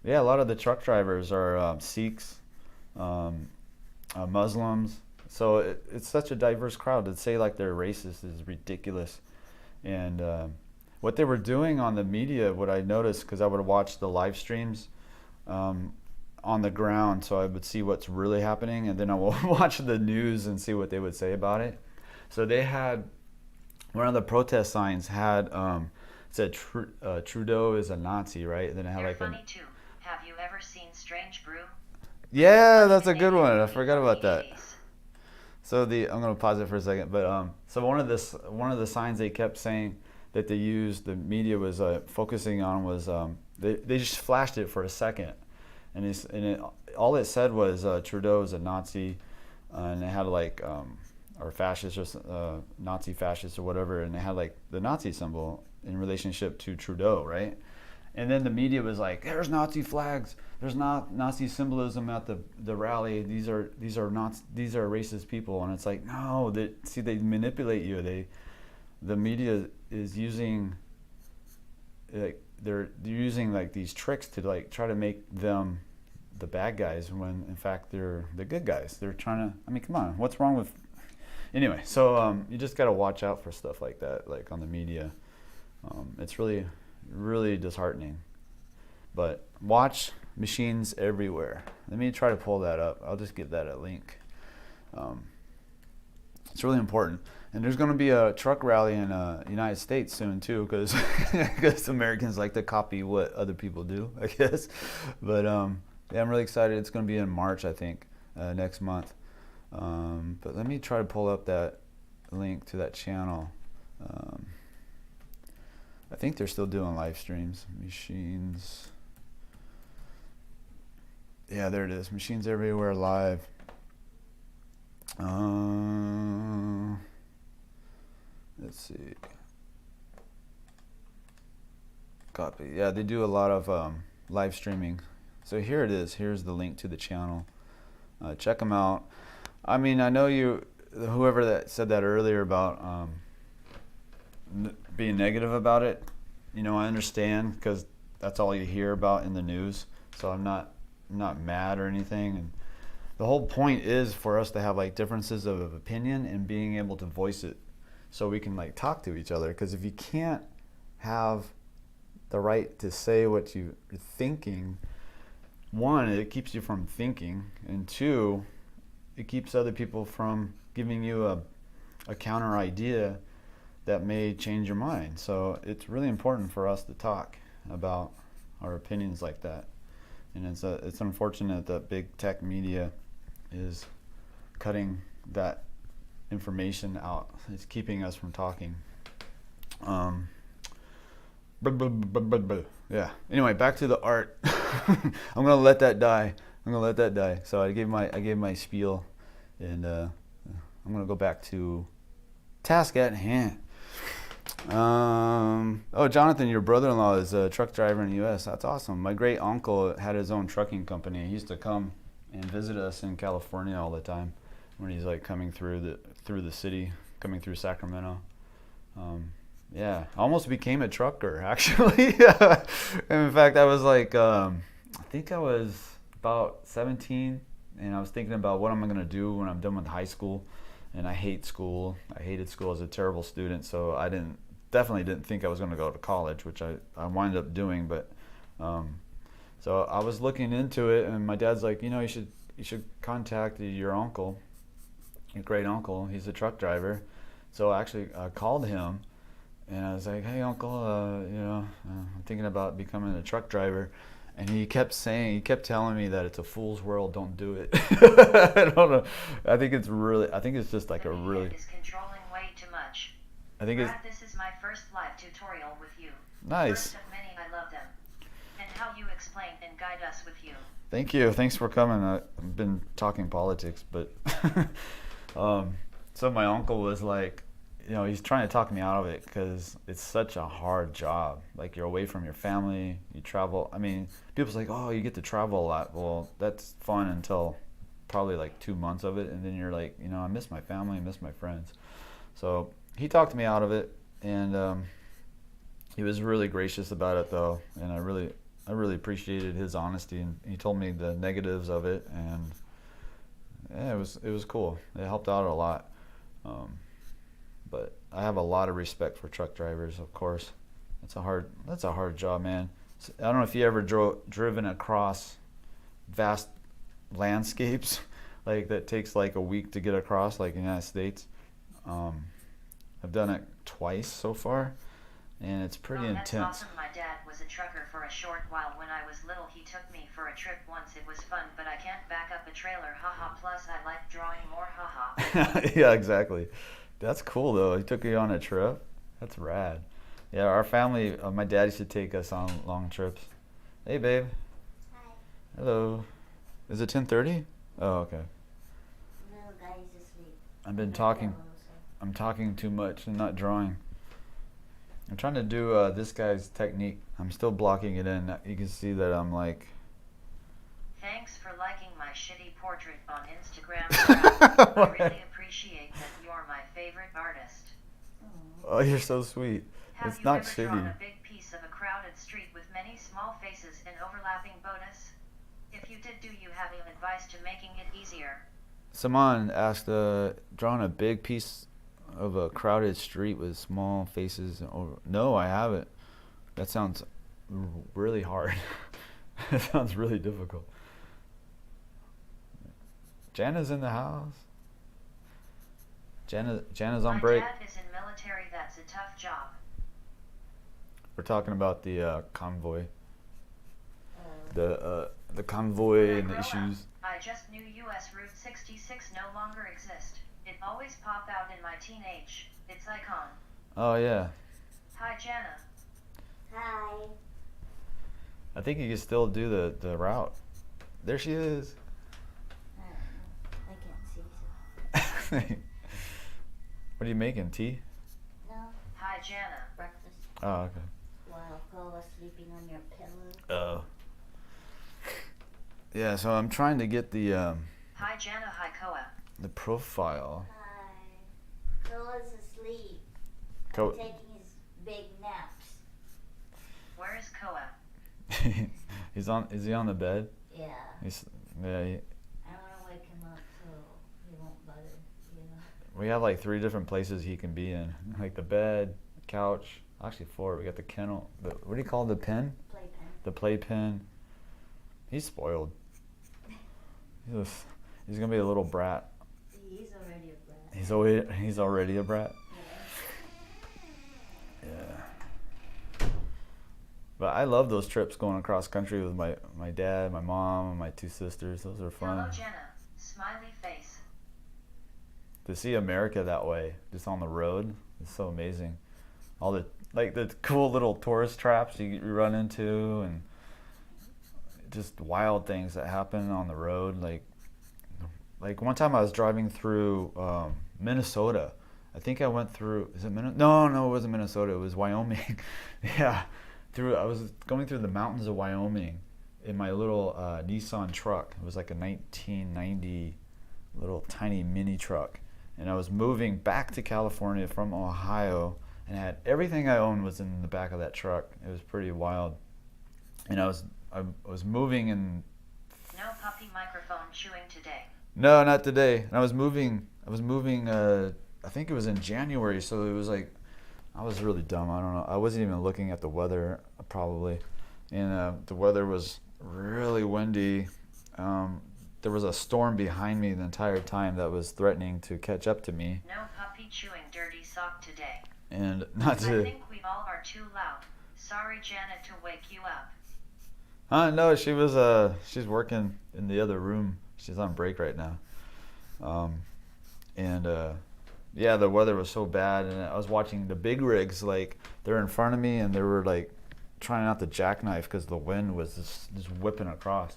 Yeah, a lot of the truck drivers are Sikhs, Muslims. So it's such a diverse crowd. To say like they're racist is ridiculous. And what they were doing on the media, what I noticed, because I would watch the live streams on the ground, so I would see what's really happening, and then I will watch the news and see what they would say about it. So they had, one of the protest signs had said Trudeau is a Nazi, right? And then it had like funny too. Have you ever seen Strange Brew? Yeah, that's a good one. I forgot about that. So I'm gonna pause it for a second, but so one of the signs they kept saying that they used, the media was focusing on, was they just flashed it for a second, and all it said was Trudeau is a Nazi, and they had like or fascist or Nazi fascist or whatever, and they had like the Nazi symbol in relationship to Trudeau, right? And then the media was like, "There's Nazi flags. There's not Nazi symbolism at the rally. These are racist people." And it's like, no, they manipulate you. The media is using, like, they're using like these tricks to like try to make them the bad guys when in fact they're the good guys. They're trying to. I mean, come on, what's wrong with? Anyway, so you just gotta watch out for stuff like that, like on the media. It's really, really disheartening. But watch Machines Everywhere. Let me try to pull that up. I'll just give that a link. It's really important. And there's going to be a truck rally in the United States soon too, because Americans like to copy what other people do, I guess. But yeah, I'm really excited. It's going to be in March, I think, next month. But let me try to pull up that link to that channel. I think they're still doing live streams. Machines. Yeah, there it is. Machines Everywhere live. Let's see. Copy. Yeah, they do a lot of live streaming. So here it is. Here's the link to the channel. Check them out. I mean, I know whoever that said that earlier about being negative about it, I understand, because that's all you hear about in the news. So I'm not mad or anything. And the whole point is for us to have like differences of opinion and being able to voice it, so we can like talk to each other. Because if you can't have the right to say what you're thinking, one, it keeps you from thinking, and two, it keeps other people from giving you a counter idea that may change your mind. So it's really important for us to talk about our opinions like that. And it's unfortunate that big tech media is cutting that information out. It's keeping us from talking. Yeah. Anyway, back to the art. I'm gonna let that die. So I gave my spiel, and I'm gonna go back to task at hand. Oh, Jonathan, your brother-in-law is a truck driver in the U.S. That's awesome. My great uncle had his own trucking company. He used to come and visit us in California all the time when he's like coming through the city, coming through Sacramento. Yeah, I almost became a trucker, actually. In fact, I was like, I think I was about 17, and I was thinking about what am I going to do when I'm done with high school. And I hate school. I hated school as a terrible student, so I definitely didn't think I was going to go to college, which I wound up doing. But so I was looking into it, and my dad's like, you should contact your uncle, your great uncle. He's a truck driver. So I actually called him. And I was like, hey, uncle, I'm thinking about becoming a truck driver. And he kept telling me that it's a fool's world, don't do it. I don't know. I think it's just like the media is controlling way too much. Brad, this is my first live tutorial with you. Nice. First of many, I love them. And how you explain and guide us with you. Thank you. Thanks for coming. I've been talking politics, but so my uncle was like, he's trying to talk me out of it because it's such a hard job. Like, you're away from your family, you travel. I mean, people's like, oh, you get to travel a lot. Well, that's fun until probably like 2 months of it, and then you're like, I miss my family, I miss my friends. So he talked me out of it, and he was really gracious about it, though, and I really appreciated his honesty, and he told me the negatives of it, and yeah, it was cool. It helped out a lot. But I have a lot of respect for truck drivers, of course. That's a hard job, man. I don't know if you ever driven across vast landscapes, like that takes like a week to get across, like in the United States. I've done it twice so far, and it's pretty intense. That's awesome. My dad was a trucker for a short while when I was little. He took me for a trip once. It was fun, but I can't back up a trailer. Haha. Plus, I like drawing more. Haha. Yeah, exactly. That's cool, though. He took you on a trip. That's rad. Yeah, our family, my dad used to take us on long trips. Hey, babe. Hi. Hello. Is it 10:30? Oh, okay. Little guy's asleep. I'm talking too much and not drawing. I'm trying to do this guy's technique. I'm still blocking it in. You can see that I'm like... Thanks for liking my shitty portrait on Instagram. I really appreciate that you're my favorite artist. Oh, you're so sweet. Have it's not you ever shitty. drawn a big piece of a crowded street with many small faces and overlapping bonus? If you did, do you have any advice to making it easier? Saman asked, drawing a big piece of a crowded street with small faces. No, I haven't. That sounds really hard. That sounds really difficult. Jana's in the house. Jana's on break. My dad is in military. That's a tough job. We're talking about the convoy. The convoy and the issues. I just knew US Route 66 no longer exist. It always popped out in my teenage. It's icon. Oh yeah. Hi Jana. Hi. I think you can still do the route. There she is. I can't see so. What are you making? Tea? No. Hi Jana. Breakfast. Oh, okay. While Koa's sleeping on your pillow. Oh. Yeah, so I'm trying to get the Hi Jana. Hi Koa. the profile. Hi. Koa's asleep. I'm taking his big naps. Where is Koa? Is he on the bed? Yeah. Yeah. I don't want to wake him up so he won't bother, We have like 3 different places he can be in, like the bed, couch, Actually 4. We got the kennel. What do you call the pen? Playpen. The playpen. He's spoiled. He's gonna be a little brat. He's already a brat. He's already a brat. Yeah. Yeah. But I love those trips going across country with my dad, my mom, and my 2 sisters. Those are fun. Hello, Jenna. Smiley face. To see America that way, just on the road, is so amazing. All the cool little tourist traps you run into, and just wild things that happen on the road. Like one time I was driving through Minnesota. I think I went through. Is it Minnesota? No, it wasn't Minnesota. It was Wyoming. Yeah, I was going through the mountains of Wyoming in my little Nissan truck. It was like a 1990 little tiny mini truck, and I was moving back to California from Ohio, and I had everything I owned was in the back of that truck. It was pretty wild, and I was moving in. No puppy microphone chewing today. No, not today. And I was moving. I think it was in January, so it was like, I was really dumb. I don't know. I wasn't even looking at the weather probably, and the weather was really windy. There was a storm behind me the entire time that was threatening to catch up to me. No puppy chewing dirty sock today. And not I to. think we all are too loud. Sorry, Janet, to wake you up. No, she's working in the other room. She's on break right now. Yeah, the weather was so bad, and I was watching the big rigs, like, they're in front of me, and they were like trying not to jackknife because the wind was just whipping across.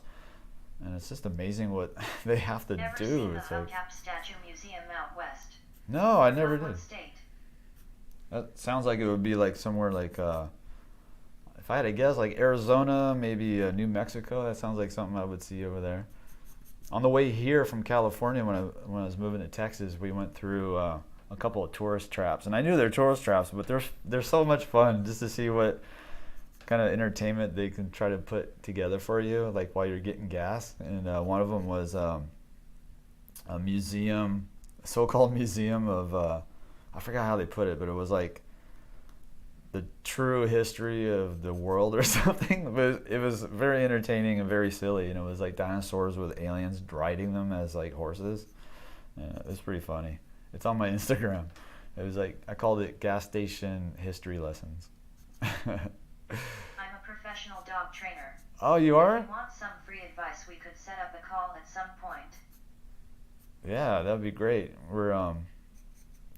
And it's just amazing what they have to Never do. seen the It's like, Hubcap Statue Museum out west. no, I never From did. what state? That sounds like it would be like somewhere like, if I had to guess, like Arizona, maybe New Mexico. That sounds like something I would see over there. On the way here from California, when I was moving to Texas, we went through a couple of tourist traps, and I knew they're tourist traps, but they're so much fun just to see what kind of entertainment they can try to put together for you, like while you're getting gas. And one of them was a museum, a so-called museum of I forgot how they put it, but it was like the true history of the world or something. But it was very entertaining and very silly, and it was like dinosaurs with aliens riding them as like horses. Yeah, it was pretty funny. It's on my Instagram. It was like, I called it gas station history lessons. I'm a professional dog trainer. Oh, you If are? you want some free advice, we could set up a call at some point. Yeah, that'd be great. We're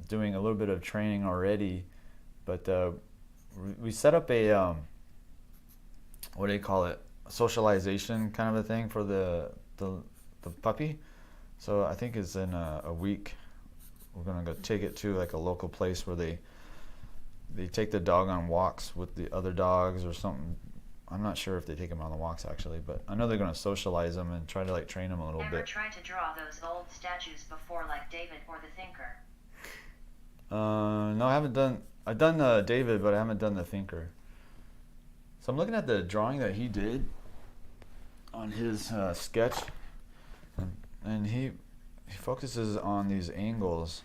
doing a little bit of training already, but we set up a what do you call it? Socialization kind of a thing for the puppy. So I think it's in a week. We're gonna go take it to like a local place where they take the dog on walks with the other dogs or something. I'm not sure if they take them on the walks actually, but I know they're gonna socialize them and try to like train them a little Ever bit. tried to draw those old statues before, like David or the Thinker? No, I haven't done. I've done David, but I haven't done the Thinker. So I'm looking at the drawing that he did on his sketch, and he focuses on these angles.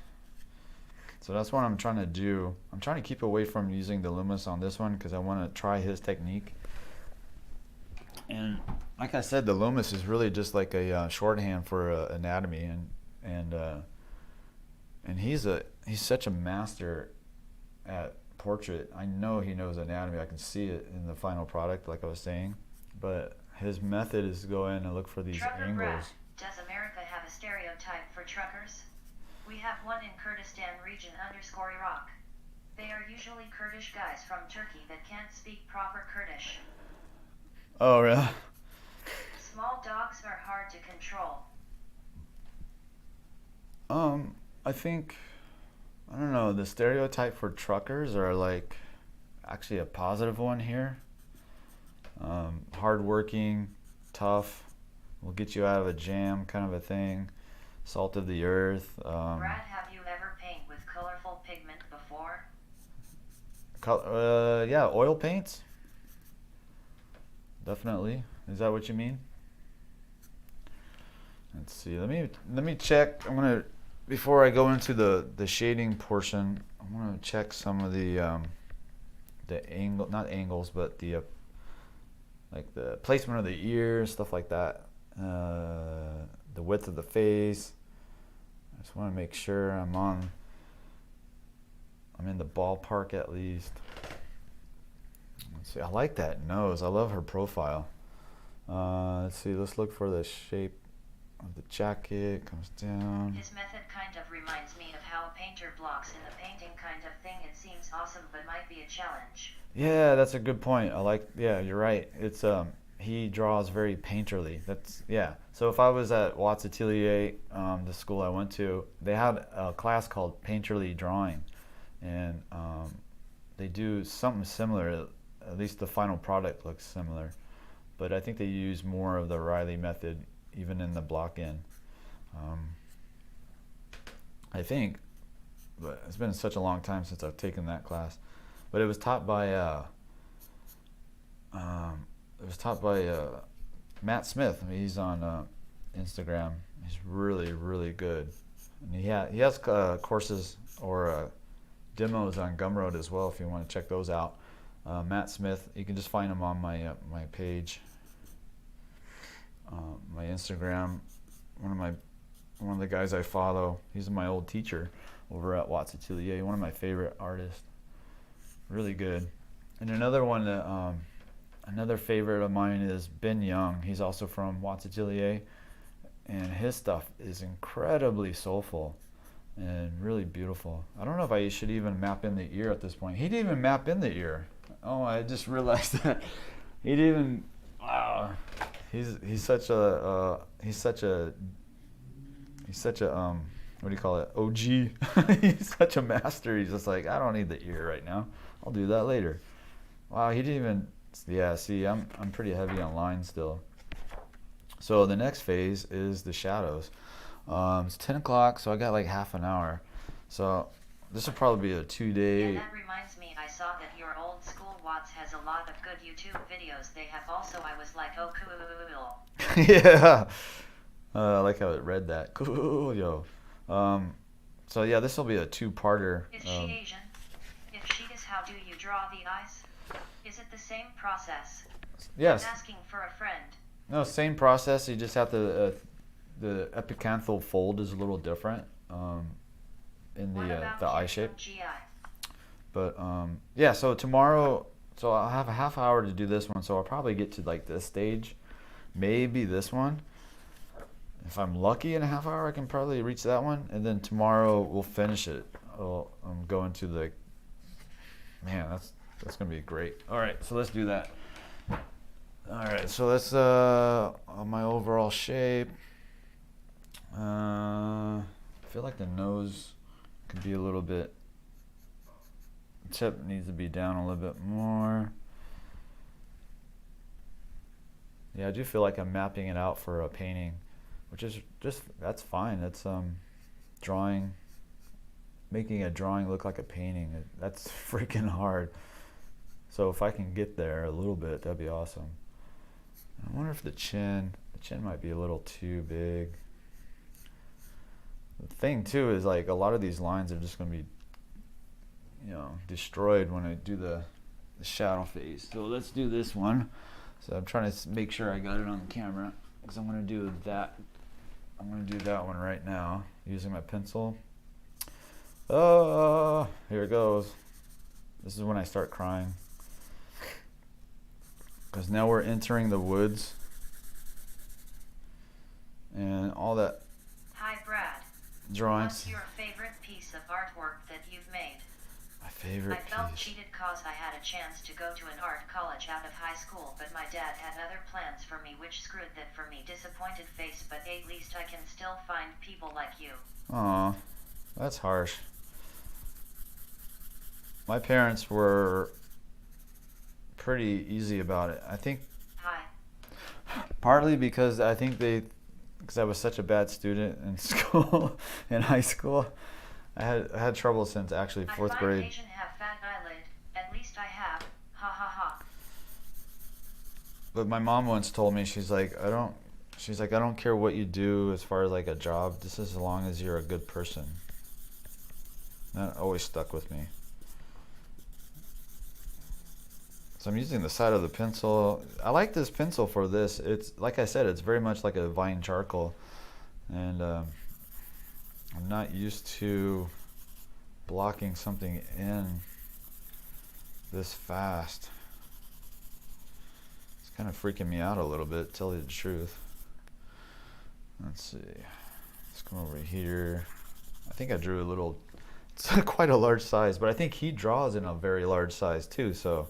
So that's what I'm trying to do. I'm trying to keep away from using the Loomis on this one because I want to try his technique. And like I said, the Loomis is really just like a shorthand for anatomy, and he's such a master at portrait. I know he knows anatomy. I can see it in the final product, like I was saying. But his method is to go in and look for these Trucker angles. Brad, does America have a stereotype for truckers? We have one in Kurdistan region _ Iraq. They are usually Kurdish guys from Turkey that can't speak proper Kurdish. Oh, really? Small dogs are hard to control. I think, I don't know, the stereotype for truckers are like actually a positive one here. Hardworking, tough, will get you out of a jam kind of a thing. Salt of the earth. Brad, have you ever painted with colorful pigment before? Yeah, oil paints. Definitely. Is that what you mean? Let's see. Let me check. I'm gonna, before I go into the shading portion, I'm gonna check some of the angle, not angles, but the like the placement of the ears, stuff like that. The width of the face. I just want to make sure I'm in the ballpark at least. Let's see. I like that nose. I love her profile. Let's see. Let's look for the shape of the jacket. Comes down. His method kind of reminds me of how a painter blocks in the painting kind of thing. It seems awesome, but might be a challenge. Yeah, that's a good point. Yeah, you're right. It's he draws very painterly. Yeah. So if I was at 𝔻𝕣𝕒𝕒𝕒𝕒, the school I went to, they had a class called painterly drawing, and they do something similar. At least the final product looks similar, but I think they use more of the Reilly method even in the block-in. I think, but it's been such a long time since I've taken that class. But it was taught by Matt Smith. I mean, he's on Instagram. He's really, really good. And he has courses or demos on Gumroad as well if you want to check those out. Matt Smith, you can just find him on my page, my Instagram. One of the guys I follow. He's my old teacher over at 𝔻𝕣𝕒𝕒𝕒𝕒. One of my favorite artists. Really good. And another one that another favorite of mine is Ben Young. He's also from 𝔻𝕣𝕒𝕒𝕒𝕒, and his stuff is incredibly soulful and really beautiful. I don't know if I should even map in the ear at this point. He didn't even map in the ear. Oh, I just realized that. He didn't even. Wow. He's such a what do you call it? OG. He's such a master. He's just like, I don't need the ear right now. I'll do that later. Wow, he didn't even. Yeah, see, I'm pretty heavy on lines still. So the next phase is the shadows. It's 10 o'clock, so I got like half an hour. So this will probably be a 2-day. Yeah, that reminds me, I saw that your old school Watts has a lot of good YouTube videos. They have also, I was like, oh, cool. Yeah. I like how it read that. Cool, yo. So yeah, this will be a 2-parter. Is she Asian? If she is, how do you draw the eyes? Is it the same process? Yes. I'm asking for a friend. No, same process. You just have to, the epicanthal fold is a little different in the eye shape. GI? But yeah, so tomorrow, so I'll have a half hour to do this one, so I'll probably get to like this stage, maybe this one. If I'm lucky in a half hour, I can probably reach that one, and then tomorrow we'll finish it. I'm going to the, man, that's gonna be great. All right, so let's do that. All right, so let's on my overall shape. I feel like the nose could be a little bit. The tip needs to be down a little bit more. Yeah, I do feel like I'm mapping it out for a painting, which is just, that's fine. That's drawing, making a drawing look like a painting. That's freaking hard. So if I can get there a little bit, that'd be awesome. I wonder if the chin might be a little too big. The thing too is, like, a lot of these lines are just going to be, you know, destroyed when I do the shadow phase. So let's do this one. So I'm trying to make sure I got it on the camera, because I'm going to do that. I'm going to do that one right now using my pencil. Oh, here it goes. This is when I start crying, because now we're entering the woods and all that. Hi, Brad. Drawings. What's your favorite piece of artwork that you've made? My favorite I felt piece. cheated cause I had a chance to go to an art college out of high school, but my dad had other plans for me which screwed that for me. Disappointed face, but at least I can still find people like you. Aw, that's harsh. My parents were pretty easy about it. I think Hi. partly because I think because I was such a bad student in school, in high school. I had trouble since actually 4th grade. Asian have fat eyelid. At least I have. Ha ha ha. But my mom once told me, she's like, I don't care what you do as far as like a job, just as long as you're a good person. That always stuck with me. So I'm using the side of the pencil. I like this pencil for this. It's like I said, it's very much like a vine charcoal, and I'm not used to blocking something in this fast. It's kind of freaking me out a little bit, to tell you the truth. Let's see. Let's come over here. I think I drew a little. It's quite a large size, but I think he draws in a very large size too. So,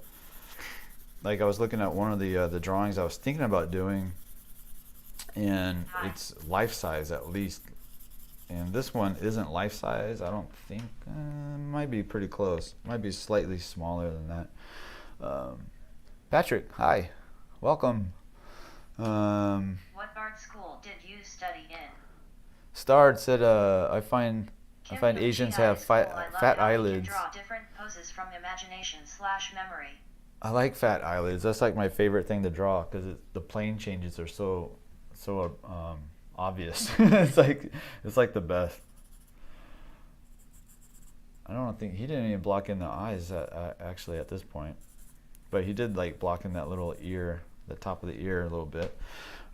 like I was looking at one of the drawings I was thinking about doing, and it's life size at least. And this one isn't life size, I don't think. Might be pretty close. Might be slightly smaller than that. Patrick, hi, welcome. What art school did you study in? Starred said, I find Asians have fat eyelids. Draw different poses from imagination/memory. I like fat eyelids. That's like my favorite thing to draw because the plane changes are so obvious. it's like the best. I don't think he didn't even block in the eyes actually at this point, but he did like block in that little ear, the top of the ear a little bit.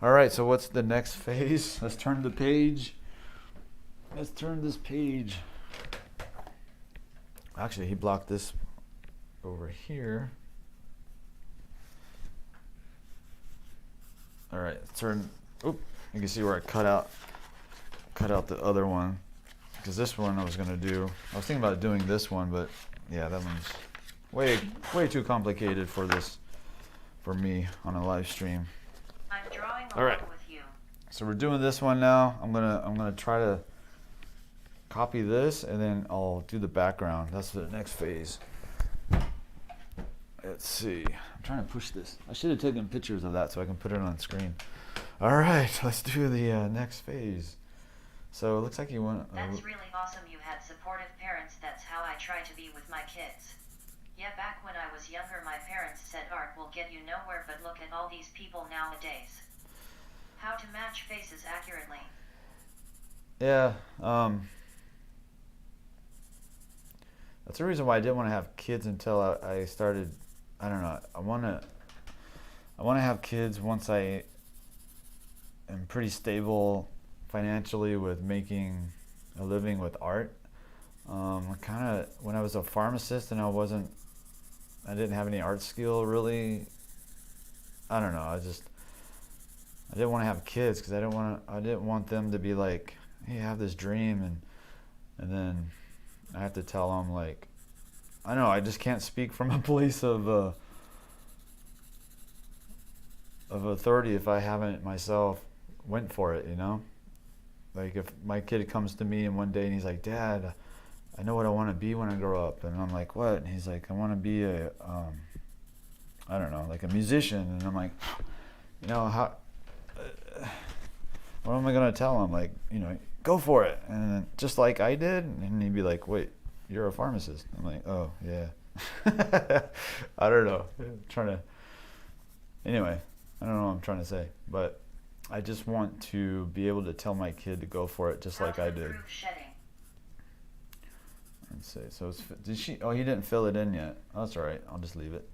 All right, so what's the next phase? Let's turn the page. Let's turn this page. Actually, he blocked this over here. All right, turn. Oop, you can see where I cut out the other one, because this one I was gonna do. I was thinking about doing this one, but yeah, that one's way too complicated for me on a live stream. I'm drawing All right. with you. So we're doing this one now. I'm gonna try to copy this, and then I'll do the background. That's the next phase. Let's see. I'm trying to push this. I should have taken pictures of that so I can put it on screen. All right, let's do the next phase. So it looks like you want. That's really awesome. You had supportive parents. That's how I try to be with my kids. Yeah, back when I was younger, my parents said art will get you nowhere, but look at all these people nowadays. How to match faces accurately. Yeah. That's the reason why I didn't want to have kids until I started. I don't know. I want to have kids once I am pretty stable financially with making a living with art. Kind of when I was a pharmacist and I didn't have any art skill really. I don't know. I didn't want to have kids because I didn't want them to be like, hey, I have this dream, and then I have to tell them, like, I know I just can't speak from a place of authority if I haven't myself went for it, you know? Like if my kid comes to me and one day and he's like, Dad, I know what I want to be when I grow up, and I'm like, what? And he's like, I want to be I don't know, like a musician, and I'm like, you know, what am I gonna tell him? Like, you know, go for it, and just like I did, and he'd be like, wait, you're a pharmacist. I'm like, oh yeah. I don't know. Anyway, I don't know what I'm trying to say, but I just want to be able to tell my kid to go for it, just like I did. Let's see. So did she? Oh, he didn't fill it in yet. Oh, that's all right. I'll just leave it.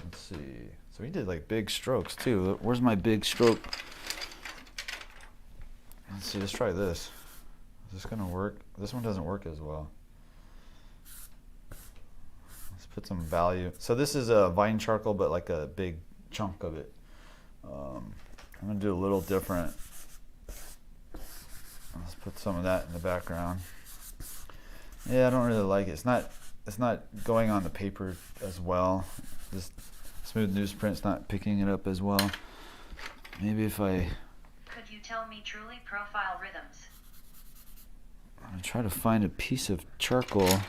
Let's see. So he did like big strokes too. Where's my big stroke? Let's see. Let's try this. Is this gonna work? This one doesn't work as well. Let's put some value. So this is a vine charcoal, but like a big chunk of it. I'm gonna do a little different. Let's put some of that in the background. Yeah, I don't really like it. It's not going on the paper as well. This smooth newsprint's not picking it up as well. Maybe if I... Could you tell me truly profile rhythms? I'm gonna try to find a piece of charcoal.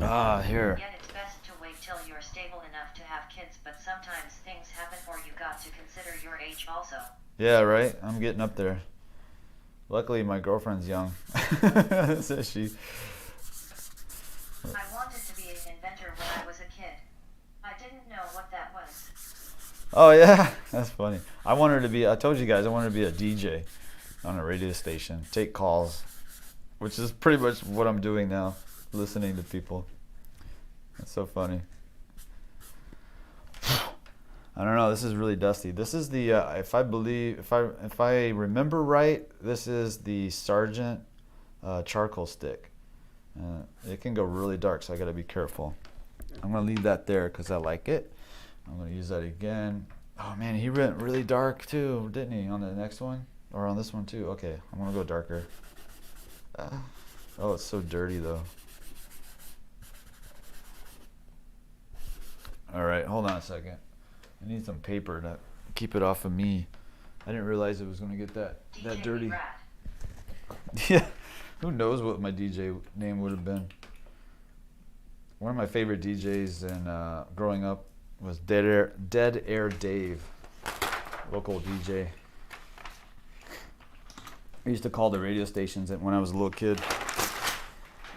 Ah, here. Yet it's best to wait till you're stable enough to have kids, but sometimes things happen or you got to consider your age also. Yeah, right? I'm getting up there. Luckily, my girlfriend's young. So she... I wanted to be an inventor when I was a kid. I didn't know what that was. Oh, yeah? That's funny. I told you guys, I wanted to be a DJ on a radio station, take calls, which is pretty much what I'm doing now, listening to people. That's so funny. I don't know. This is really dusty. This is the if I remember right, this is the Sargent charcoal stick. It can go really dark, so I got to be careful. I'm gonna leave that there because I like it. I'm gonna use that again. Oh man, he went really dark too, didn't he? On the next one or on this one too? Okay, I'm gonna go darker. Oh, it's so dirty though. All right, hold on a second. I need some paper to keep it off of me. I didn't realize it was gonna get that dirty. Yeah, who knows what my DJ name would have been. One of my favorite DJs in growing up was Dead Air Dave, local DJ. I used to call the radio stations when I was a little kid.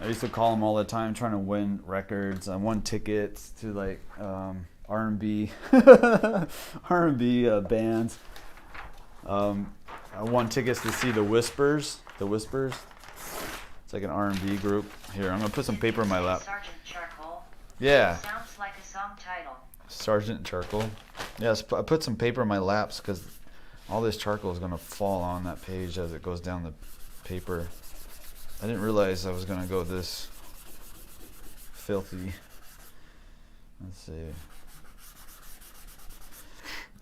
I used to call them all the time trying to win records. I won tickets to like R&B bands. I won tickets to see the Whispers. It's like an R&B group. Here, I'm gonna put some paper in my lap. Sergeant Charcoal. Yeah. Sounds like a song title. Sergeant Charcoal. Yes, I put some paper in my laps because all this charcoal is gonna fall on that page as it goes down the paper. I didn't realize I was gonna go this filthy. Let's see.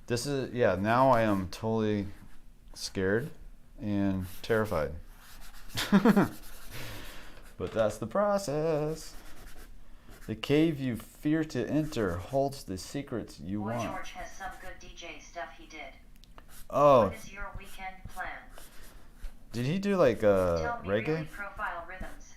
This is, yeah, now I am totally scared and terrified. But that's the process. The cave you fear to enter holds the secrets you Boy want. George has some good DJ stuff he did. Oh, What is your weekend plan? did he do like Tell me reggae? really profile rhythms.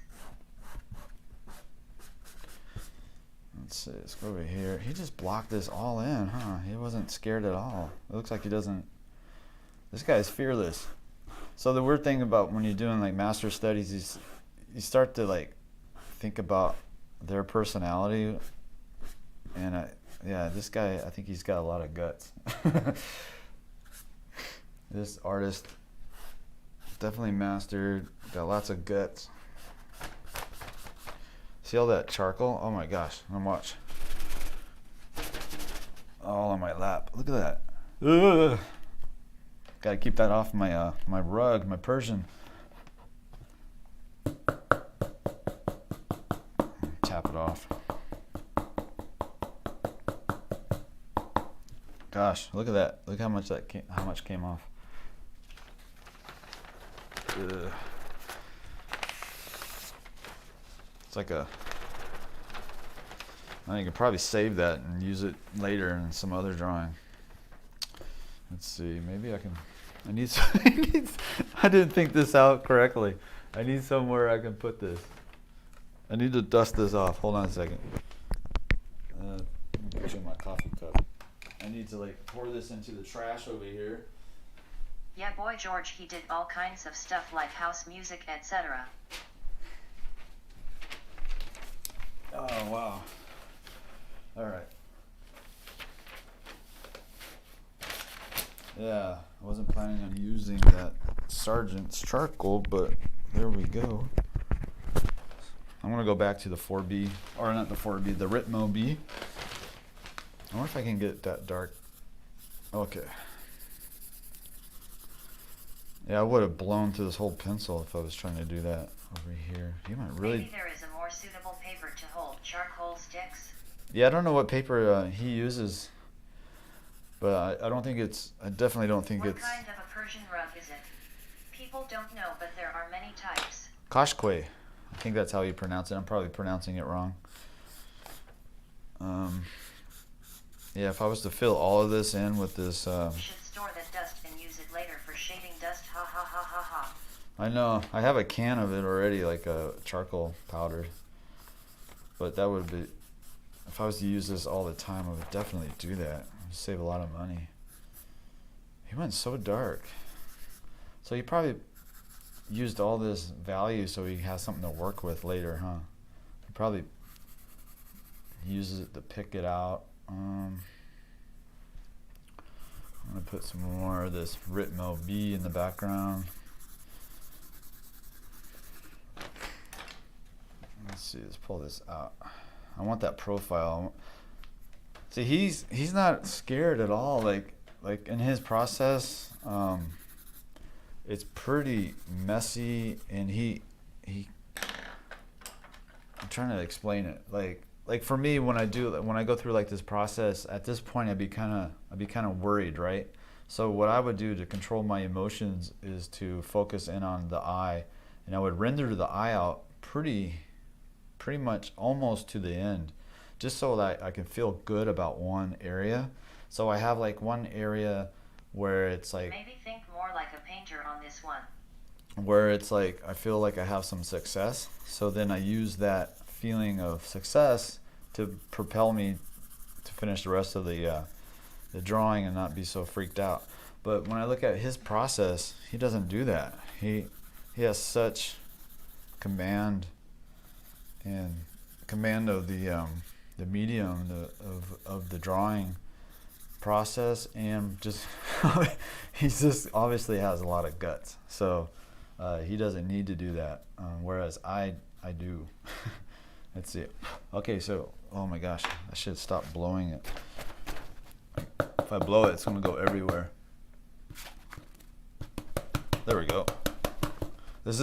Let's see, let's go over here. He just blocked this all in, huh? He wasn't scared at all. It looks like he doesn't. This guy's fearless. So the weird thing about when you're doing like master studies is you start to like think about their personality. And yeah, this guy, I think he's got a lot of guts. This artist definitely mastered, got lots of guts. See all that charcoal? Oh my gosh, I'm watch. All on my lap. Look at that. Ugh. Gotta keep that off my my rug, my Persian. Tap it off. Gosh, look at that. Look how much came off. Ugh. It's like a. I think you could probably save that and use it later in some other drawing. Let's see. Maybe I can. I need. I didn't think this out correctly. I need somewhere I can put this. I need to dust this off. Hold on a second. Let me put you in my coffee cup. I need to like pour this into the trash over here. Yeah, Boy George, he did all kinds of stuff like house music, etc. Oh wow. All right. Yeah, I wasn't planning on using that Sargent's charcoal, but there we go. I'm gonna go back to the 4B, or not the 4B, the 𝔻𝕒𝕒𝕒𝕒. I wonder if I can get that dark. Okay. Yeah, I would have blown through this whole pencil if I was trying to do that over here. You might really. Maybe there is a more suitable paper to hold charcoal sticks. Yeah, I don't know what paper he uses, but I don't think it's. I definitely don't think What it's. kind of a Persian rug is it? People don't know, but there are many types. 𝔻𝕐. I think that's how you pronounce it. I'm probably pronouncing it wrong. Yeah, if I was to fill all of this in with this. You should store that dust and use it later for shaving dust. Ha ha ha ha ha. I know. I have a can of it already, like a charcoal powder. But that would be. If I was to use this all the time, I would definitely do that. It'd save a lot of money. He went so dark. So he probably used all this value so he has something to work with later, huh? He probably uses it to pick it out. I'm gonna put some more of this 𝔻𝕒𝕒𝕒𝕒 in the background. Let's see, let's pull this out. I want that profile. See, he's not scared at all. Like in his process, it's pretty messy, and I'm trying to explain it. Like for me, when I go through like this process, at this point I'd be kind of worried, right? So what I would do to control my emotions is to focus in on the eye, and I would render the eye out pretty much almost to the end, just so that I can feel good about one area. So I have like one area where it's like, maybe think more like a painter on this one. Where it's like I feel like I have some success. So then I use that feeling of success to propel me to finish the rest of the drawing and not be so freaked out. But when I look at his process, he doesn't do that. He has such command of the medium of the drawing process, and just he just obviously has a lot of guts. So he doesn't need to do that, whereas I do. Let's see. Okay, so oh my gosh, I should stop blowing it. If I blow it, it's gonna go everywhere. There we go. This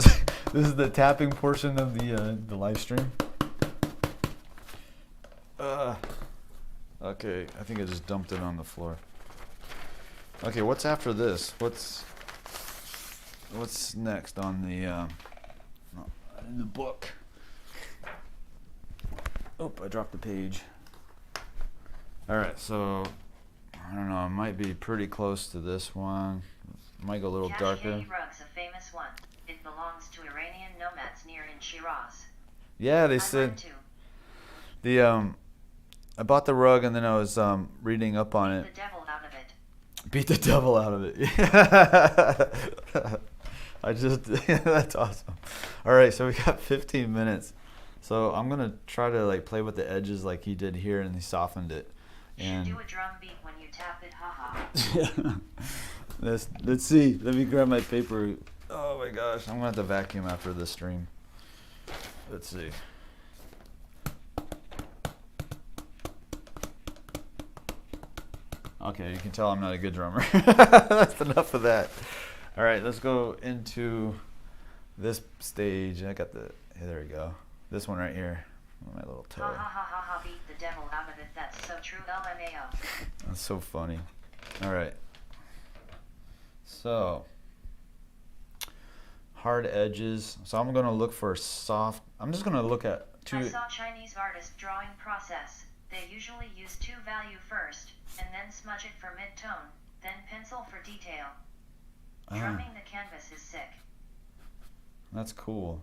is the tapping portion of the live stream. Okay, I think I just dumped it on the floor. Okay, what's after this? What's next on in the book? Oh, I dropped the page. All right, so I don't know. It might be pretty close to this one. Might go a little darker. Rug's a famous one. It belongs to Iranian nomads near in Shiraz. Yeah, they said I bought the rug, and then I was reading up on it. Beat the devil out of it. Beat the devil out of it. Yeah. That's awesome. All right, so we got 15 minutes. So I'm gonna try to like play with the edges like he did here, and he softened it. And should do a drum beat when you tap it, haha. Let's see. Let me grab my paper. Oh my gosh, I'm gonna have to vacuum after this stream. Let's see. Okay, you can tell I'm not a good drummer. That's enough of that. All right, let's go into this stage. I got there we go. This one right here. My little toe. Ha ha ha ha ha, beat the devil out of it. That's so true, LMAO. That's so funny. All right. So, hard edges. So I'm going to look for soft. I'm just going to look at two. I saw Chinese artists drawing process. They usually use 2 value first, and then smudge it for mid-tone, then pencil for detail. Drumming the canvas is sick. That's cool.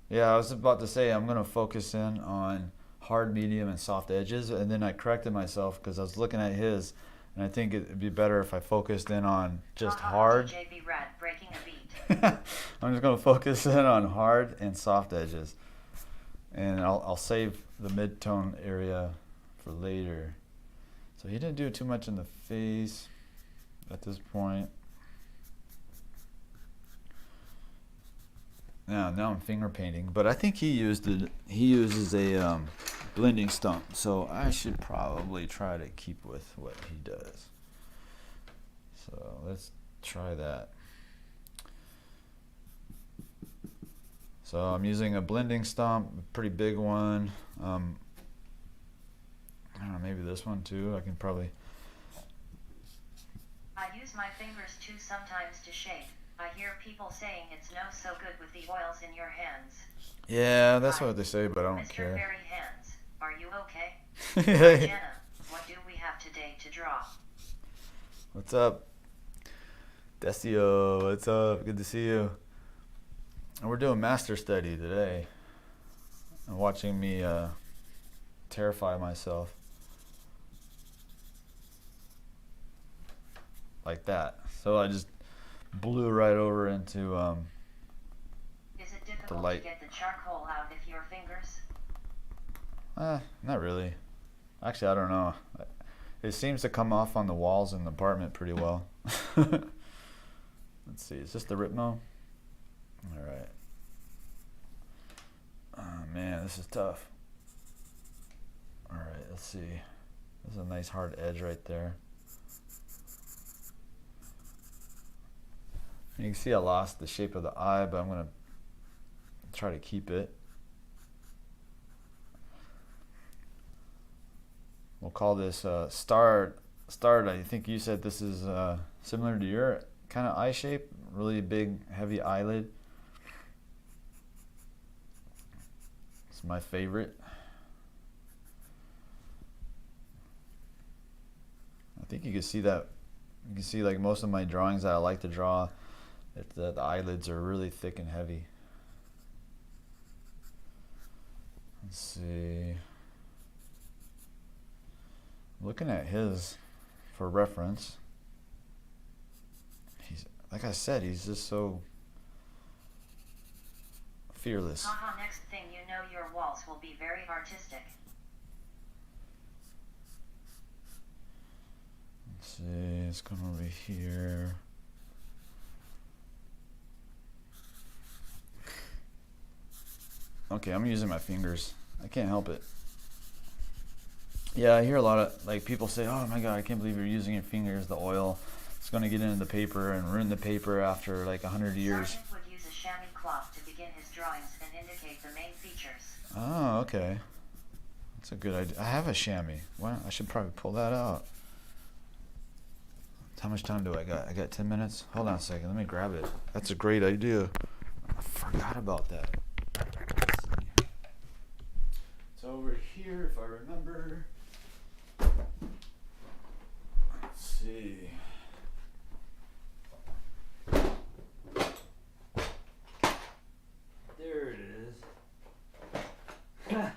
Yeah, I was about to say I'm going to focus in on hard, medium, and soft edges, and then I corrected myself because I was looking at his, and I think it'd be better if I focused in on just hard. JB Rad breaking a beat. I'm just going to focus in on hard and soft edges, and I'll save the mid-tone area for later. So he didn't do too much in the face at this point. Now I'm finger painting, but I think he uses a blending stump, so I should probably try to keep with what he does. So let's try that. So I'm using a blending stump, a pretty big one. I don't know, maybe this one too. I can probably. I use my fingers too sometimes to shape. I hear people saying it's no so good with the oils in your hands. Yeah, that's what they say, but I don't Mr. care. Berry Hands, are you okay? Hey. Jenna, what do we have today to draw? What's up? Decio, what's up? Good to see you. And we're doing master study today. And watching me terrify myself. Like that. So I just blew right over into Is it difficult the light. to get the charcoal out if your fingers? Not really. Actually, I don't know. It seems to come off on the walls in the apartment pretty well. Let's see, is this the 𝔻𝕒𝕒𝕒? Alright. Oh man, this is tough. let's see. There's a nice hard edge right there. You can see I lost the shape of the eye, but I'm going to try to keep it. We'll call this starred. I think you said this is similar to your kind of eye shape. Really big, heavy eyelid. It's my favorite. I think you can see that. You can see like most of my drawings that I like to draw, the eyelids are really thick and heavy. Let's see. Looking at his for reference. He's, like I said, he's just so fearless. Next thing you know, your walls will be very artistic. Let's see, let's come over here. Okay, I'm using my fingers. I can't help it. Yeah, I hear a lot of like people say, "Oh my God, I can't believe you're using your fingers. The oil, it's going to get into the paper and ruin the paper after like 100 years." Sargent would use a chamois cloth to begin his drawings and indicate the main features. Oh, okay. That's a good idea. I have a chamois. Well, I should probably pull that out. How much time do I got? I got 10 minutes? Hold on a second. Let me grab it. That's a great idea. I forgot about that. Let's see. It's over here if I remember. Let's see. There it is. I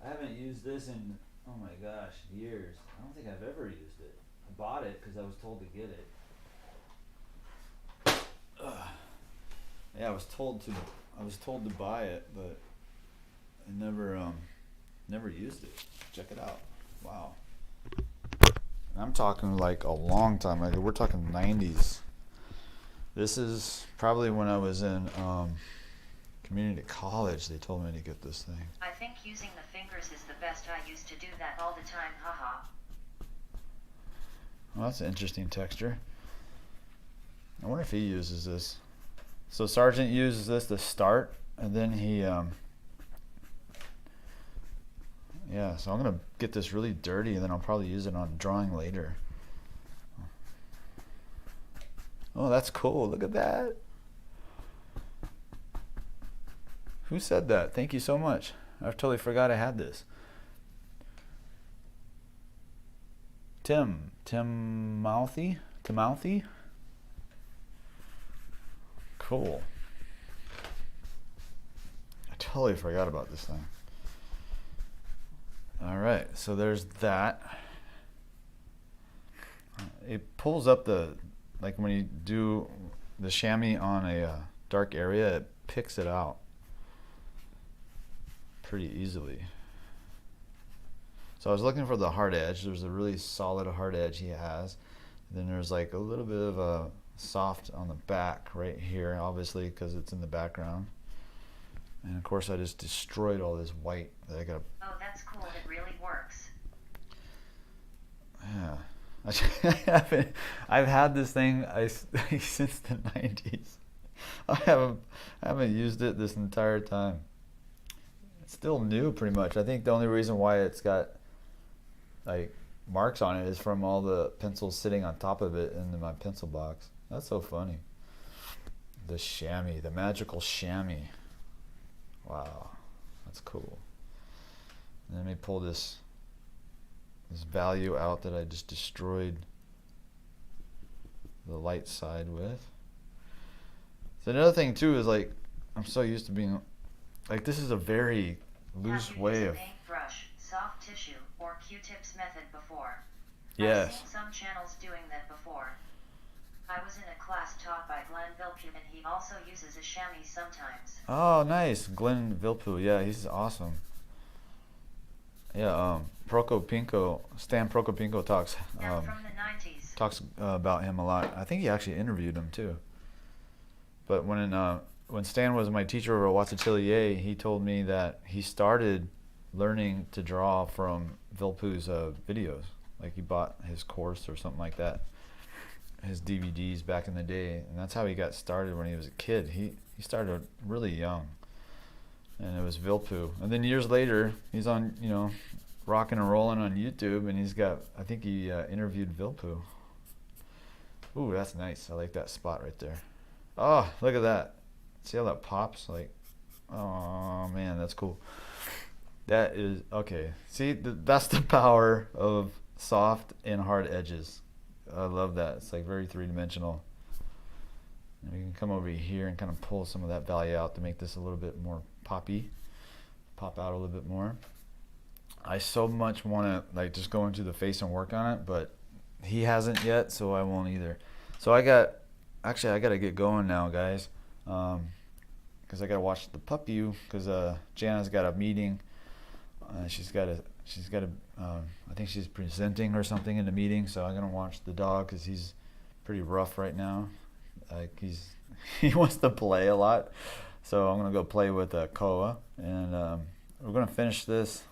haven't used this in, oh my gosh, years. I don't think I've ever used it. I bought it because I was told to get it. Yeah, I was told to buy it, but I never used it. Check it out. Wow. And I'm talking like a long time ago. We're talking 90s. This is probably when I was in community college. They told me to get this thing. I think using the fingers is the best. I used to do that all the time, haha. Well, that's an interesting texture. I wonder if he uses this. So Sargent uses this to start, and then he, yeah, so I'm going to get this really dirty, and then I'll probably use it on drawing later. Oh, that's cool. Look at that. Who said that? Thank you so much. I totally forgot I had this. Tim 𝔻𝕗𝕒𝕒𝕒𝕒𝕒𝕒𝕒. Cool. I totally forgot about this thing. All right, so there's that. It pulls up the, like when you do the chamois on a dark area, it picks it out pretty easily. So I was looking for the hard edge. There's a really solid hard edge he has. Then there's like a little bit of a soft on the back right here, obviously because it's in the background. And of course I just destroyed all this white that I got. Oh, that's cool. It really works. Yeah. I've had this thing since the 90s. I haven't used it this entire time. It's still new pretty much. I think the only reason why it's got like marks on it is from all the pencils sitting on top of it in my pencil box. That's so funny. The chamois, the magical chamois. Wow, that's cool. And let me pull this value out that I just destroyed the light side with. So another thing too is like I'm so used to being like, this is a very loose way of paintbrush, soft tissue, or Q-tips method before. Yes. I've seen some channels doing that before. I was in a class taught by 𝔻𝕣𝕒𝕒𝕒, and he also uses a chamois sometimes. Oh, nice. 𝔻𝕣𝕒𝕒𝕒. Yeah, he's awesome. Yeah, Stan Prokopinko talks Yeah, from the 90s. talks about him a lot. I think he actually interviewed him too. But when Stan was my teacher over at 𝔻𝕣𝕒𝕒𝕒𝕒, he told me that he started learning to draw from 𝔻𝕒𝕒𝕒𝕒's videos. Like he bought his course or something like that, his DVDs back in the day, and that's how he got started when he was a kid. He started really young, and it was 𝔻𝕒𝕒𝕒. And then years later, he's on, you know, rocking and rolling on YouTube, and he's got, I think he interviewed 𝔻𝕒𝕒𝕒. Ooh, that's nice. I like that spot right there. Oh, look at that. See how that pops? Like, oh man, that's cool. That is, okay. See, that's the power of soft and hard edges. I love that. It's like very three-dimensional. And we can come over here and kind of pull some of that value out to make this a little bit more poppy. Pop out a little bit more. I so much want to like just go into the face and work on it, but he hasn't yet, so I won't either. So I got to get going now, guys, because I got to watch the puppy, because Jana's got a meeting. She's got a I think she's presenting or something in the meeting, so I'm gonna watch the dog because he's pretty rough right now. Like he wants to play a lot, so I'm gonna go play with Koa, and we're gonna finish this.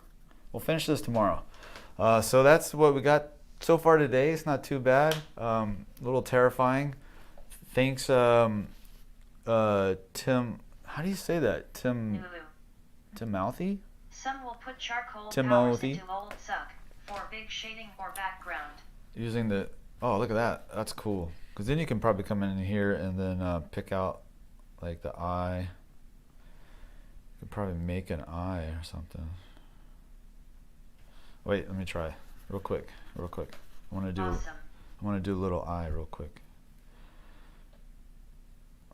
We'll finish this tomorrow. So that's what we got so far today. It's not too bad. A little terrifying. Thanks, Tim. How do you say that? 𝔻𝕒𝕒𝕒𝕒𝕒? Some will put charcoal powers 𝔻𝕒𝕒𝕒𝕒𝕒 into old suck for big shading or background. Using the, oh, look at that. That's cool. Because then you can probably come in here and then pick out like the eye. You could probably make an eye or something. Wait, let me try real quick. I want to do a little eye real quick.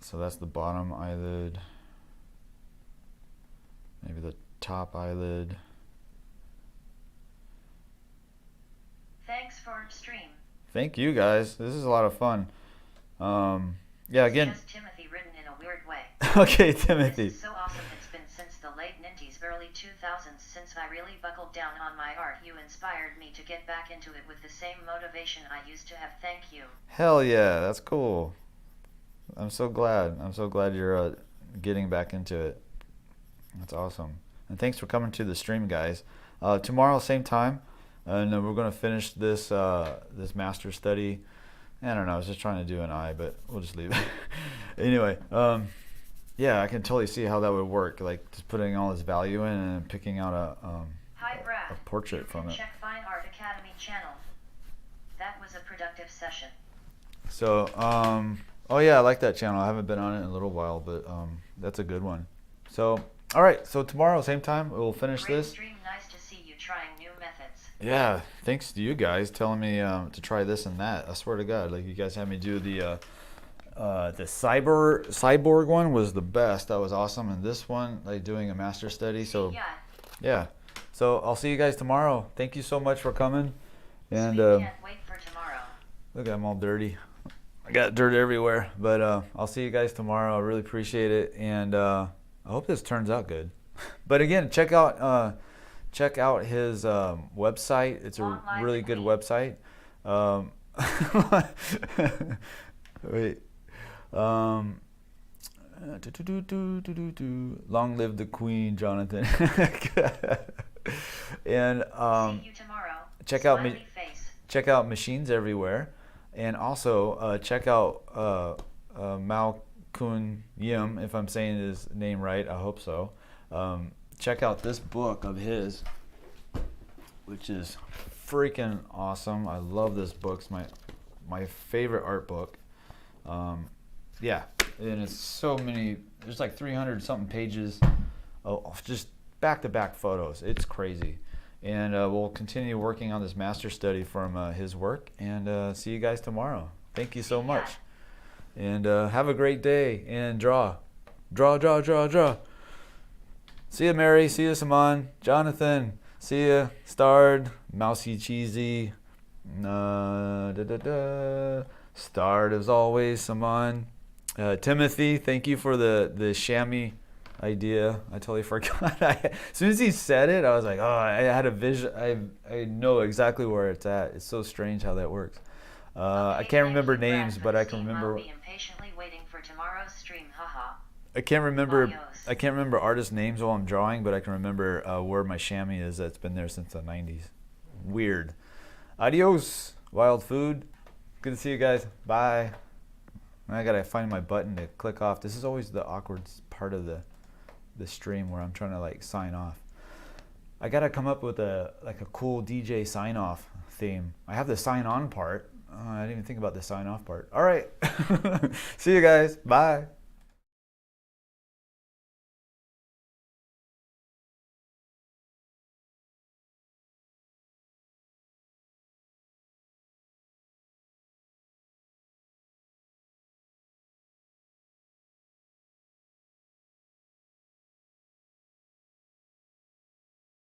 So that's the bottom eyelid. Maybe the top eyelid. Thanks for stream. Thank you guys. This is a lot of fun. Yeah, again. It's just Timothy written in a weird way. Okay, Timothy. This is so awesome. It's been since the late 90s, early 2000s since I really buckled down on my art. You inspired me to get back into it with the same motivation I used to have. Thank you. Hell yeah, that's cool. I'm so glad. You're getting back into it. That's awesome. And thanks for coming to the stream, guys. Tomorrow, same time, and we're going to finish this this master study. I don't know, I was just trying to do an eye, but we'll just leave it. Anyway, yeah, I can totally see how that would work, like just putting all this value in and picking out a portrait from it. Check Fine Art Academy channel. That was a productive session. So, oh yeah, I like that channel. I haven't been on it in a little while, but that's a good one. So, all right, so tomorrow, same time, we'll finish Great this. stream. Nice to see you trying new methods. Yeah, thanks to you guys telling me to try this and that. I swear to God, like you guys had me do the cyborg one was the best. That was awesome, and this one, like doing a master study. So yeah, so I'll see you guys tomorrow. Thank you so much for coming. And can't wait for tomorrow. look, I'm all dirty. I got dirt everywhere, but I'll see you guys tomorrow. I really appreciate it, and I hope this turns out good. But again, check out his website. It's a really good website. Wait. Long live the Queen, Jonathan. And see you tomorrow. check out Machines Everywhere, and also check out Mau-Kun Yim, if I'm saying his name right. I hope so. Check out this book of his, which is freaking awesome. I love this book. It's my favorite art book. Yeah, and it's so many. There's like 300 something pages of just back-to-back photos. It's crazy. And we'll continue working on this master study from his work, and see you guys tomorrow. Thank you so much. And have a great day, and draw. See ya, Mary. See ya, Saman. Jonathan. See ya, Starred. Mousy Cheesy. Starred as always, Saman. Timothy, thank you for the chamois idea. I totally forgot. As soon as he said it, I was like, oh, I had a vision. I know exactly where it's at. It's so strange how that works. I can't remember names, but I can remember. I'll be impatiently waiting for tomorrow's stream. Haha. I can't remember. I can't remember artist names while I'm drawing, but I can remember where my chamois is. That's been there since the 90s. Weird. Adios, wild food. Good to see you guys. Bye. I gotta find my button to click off. This is always the awkward part of the stream where I'm trying to like sign off. I gotta come up with a cool DJ sign off theme. I have the sign on part. I didn't even think about the sign off part. All right. See you guys. Bye.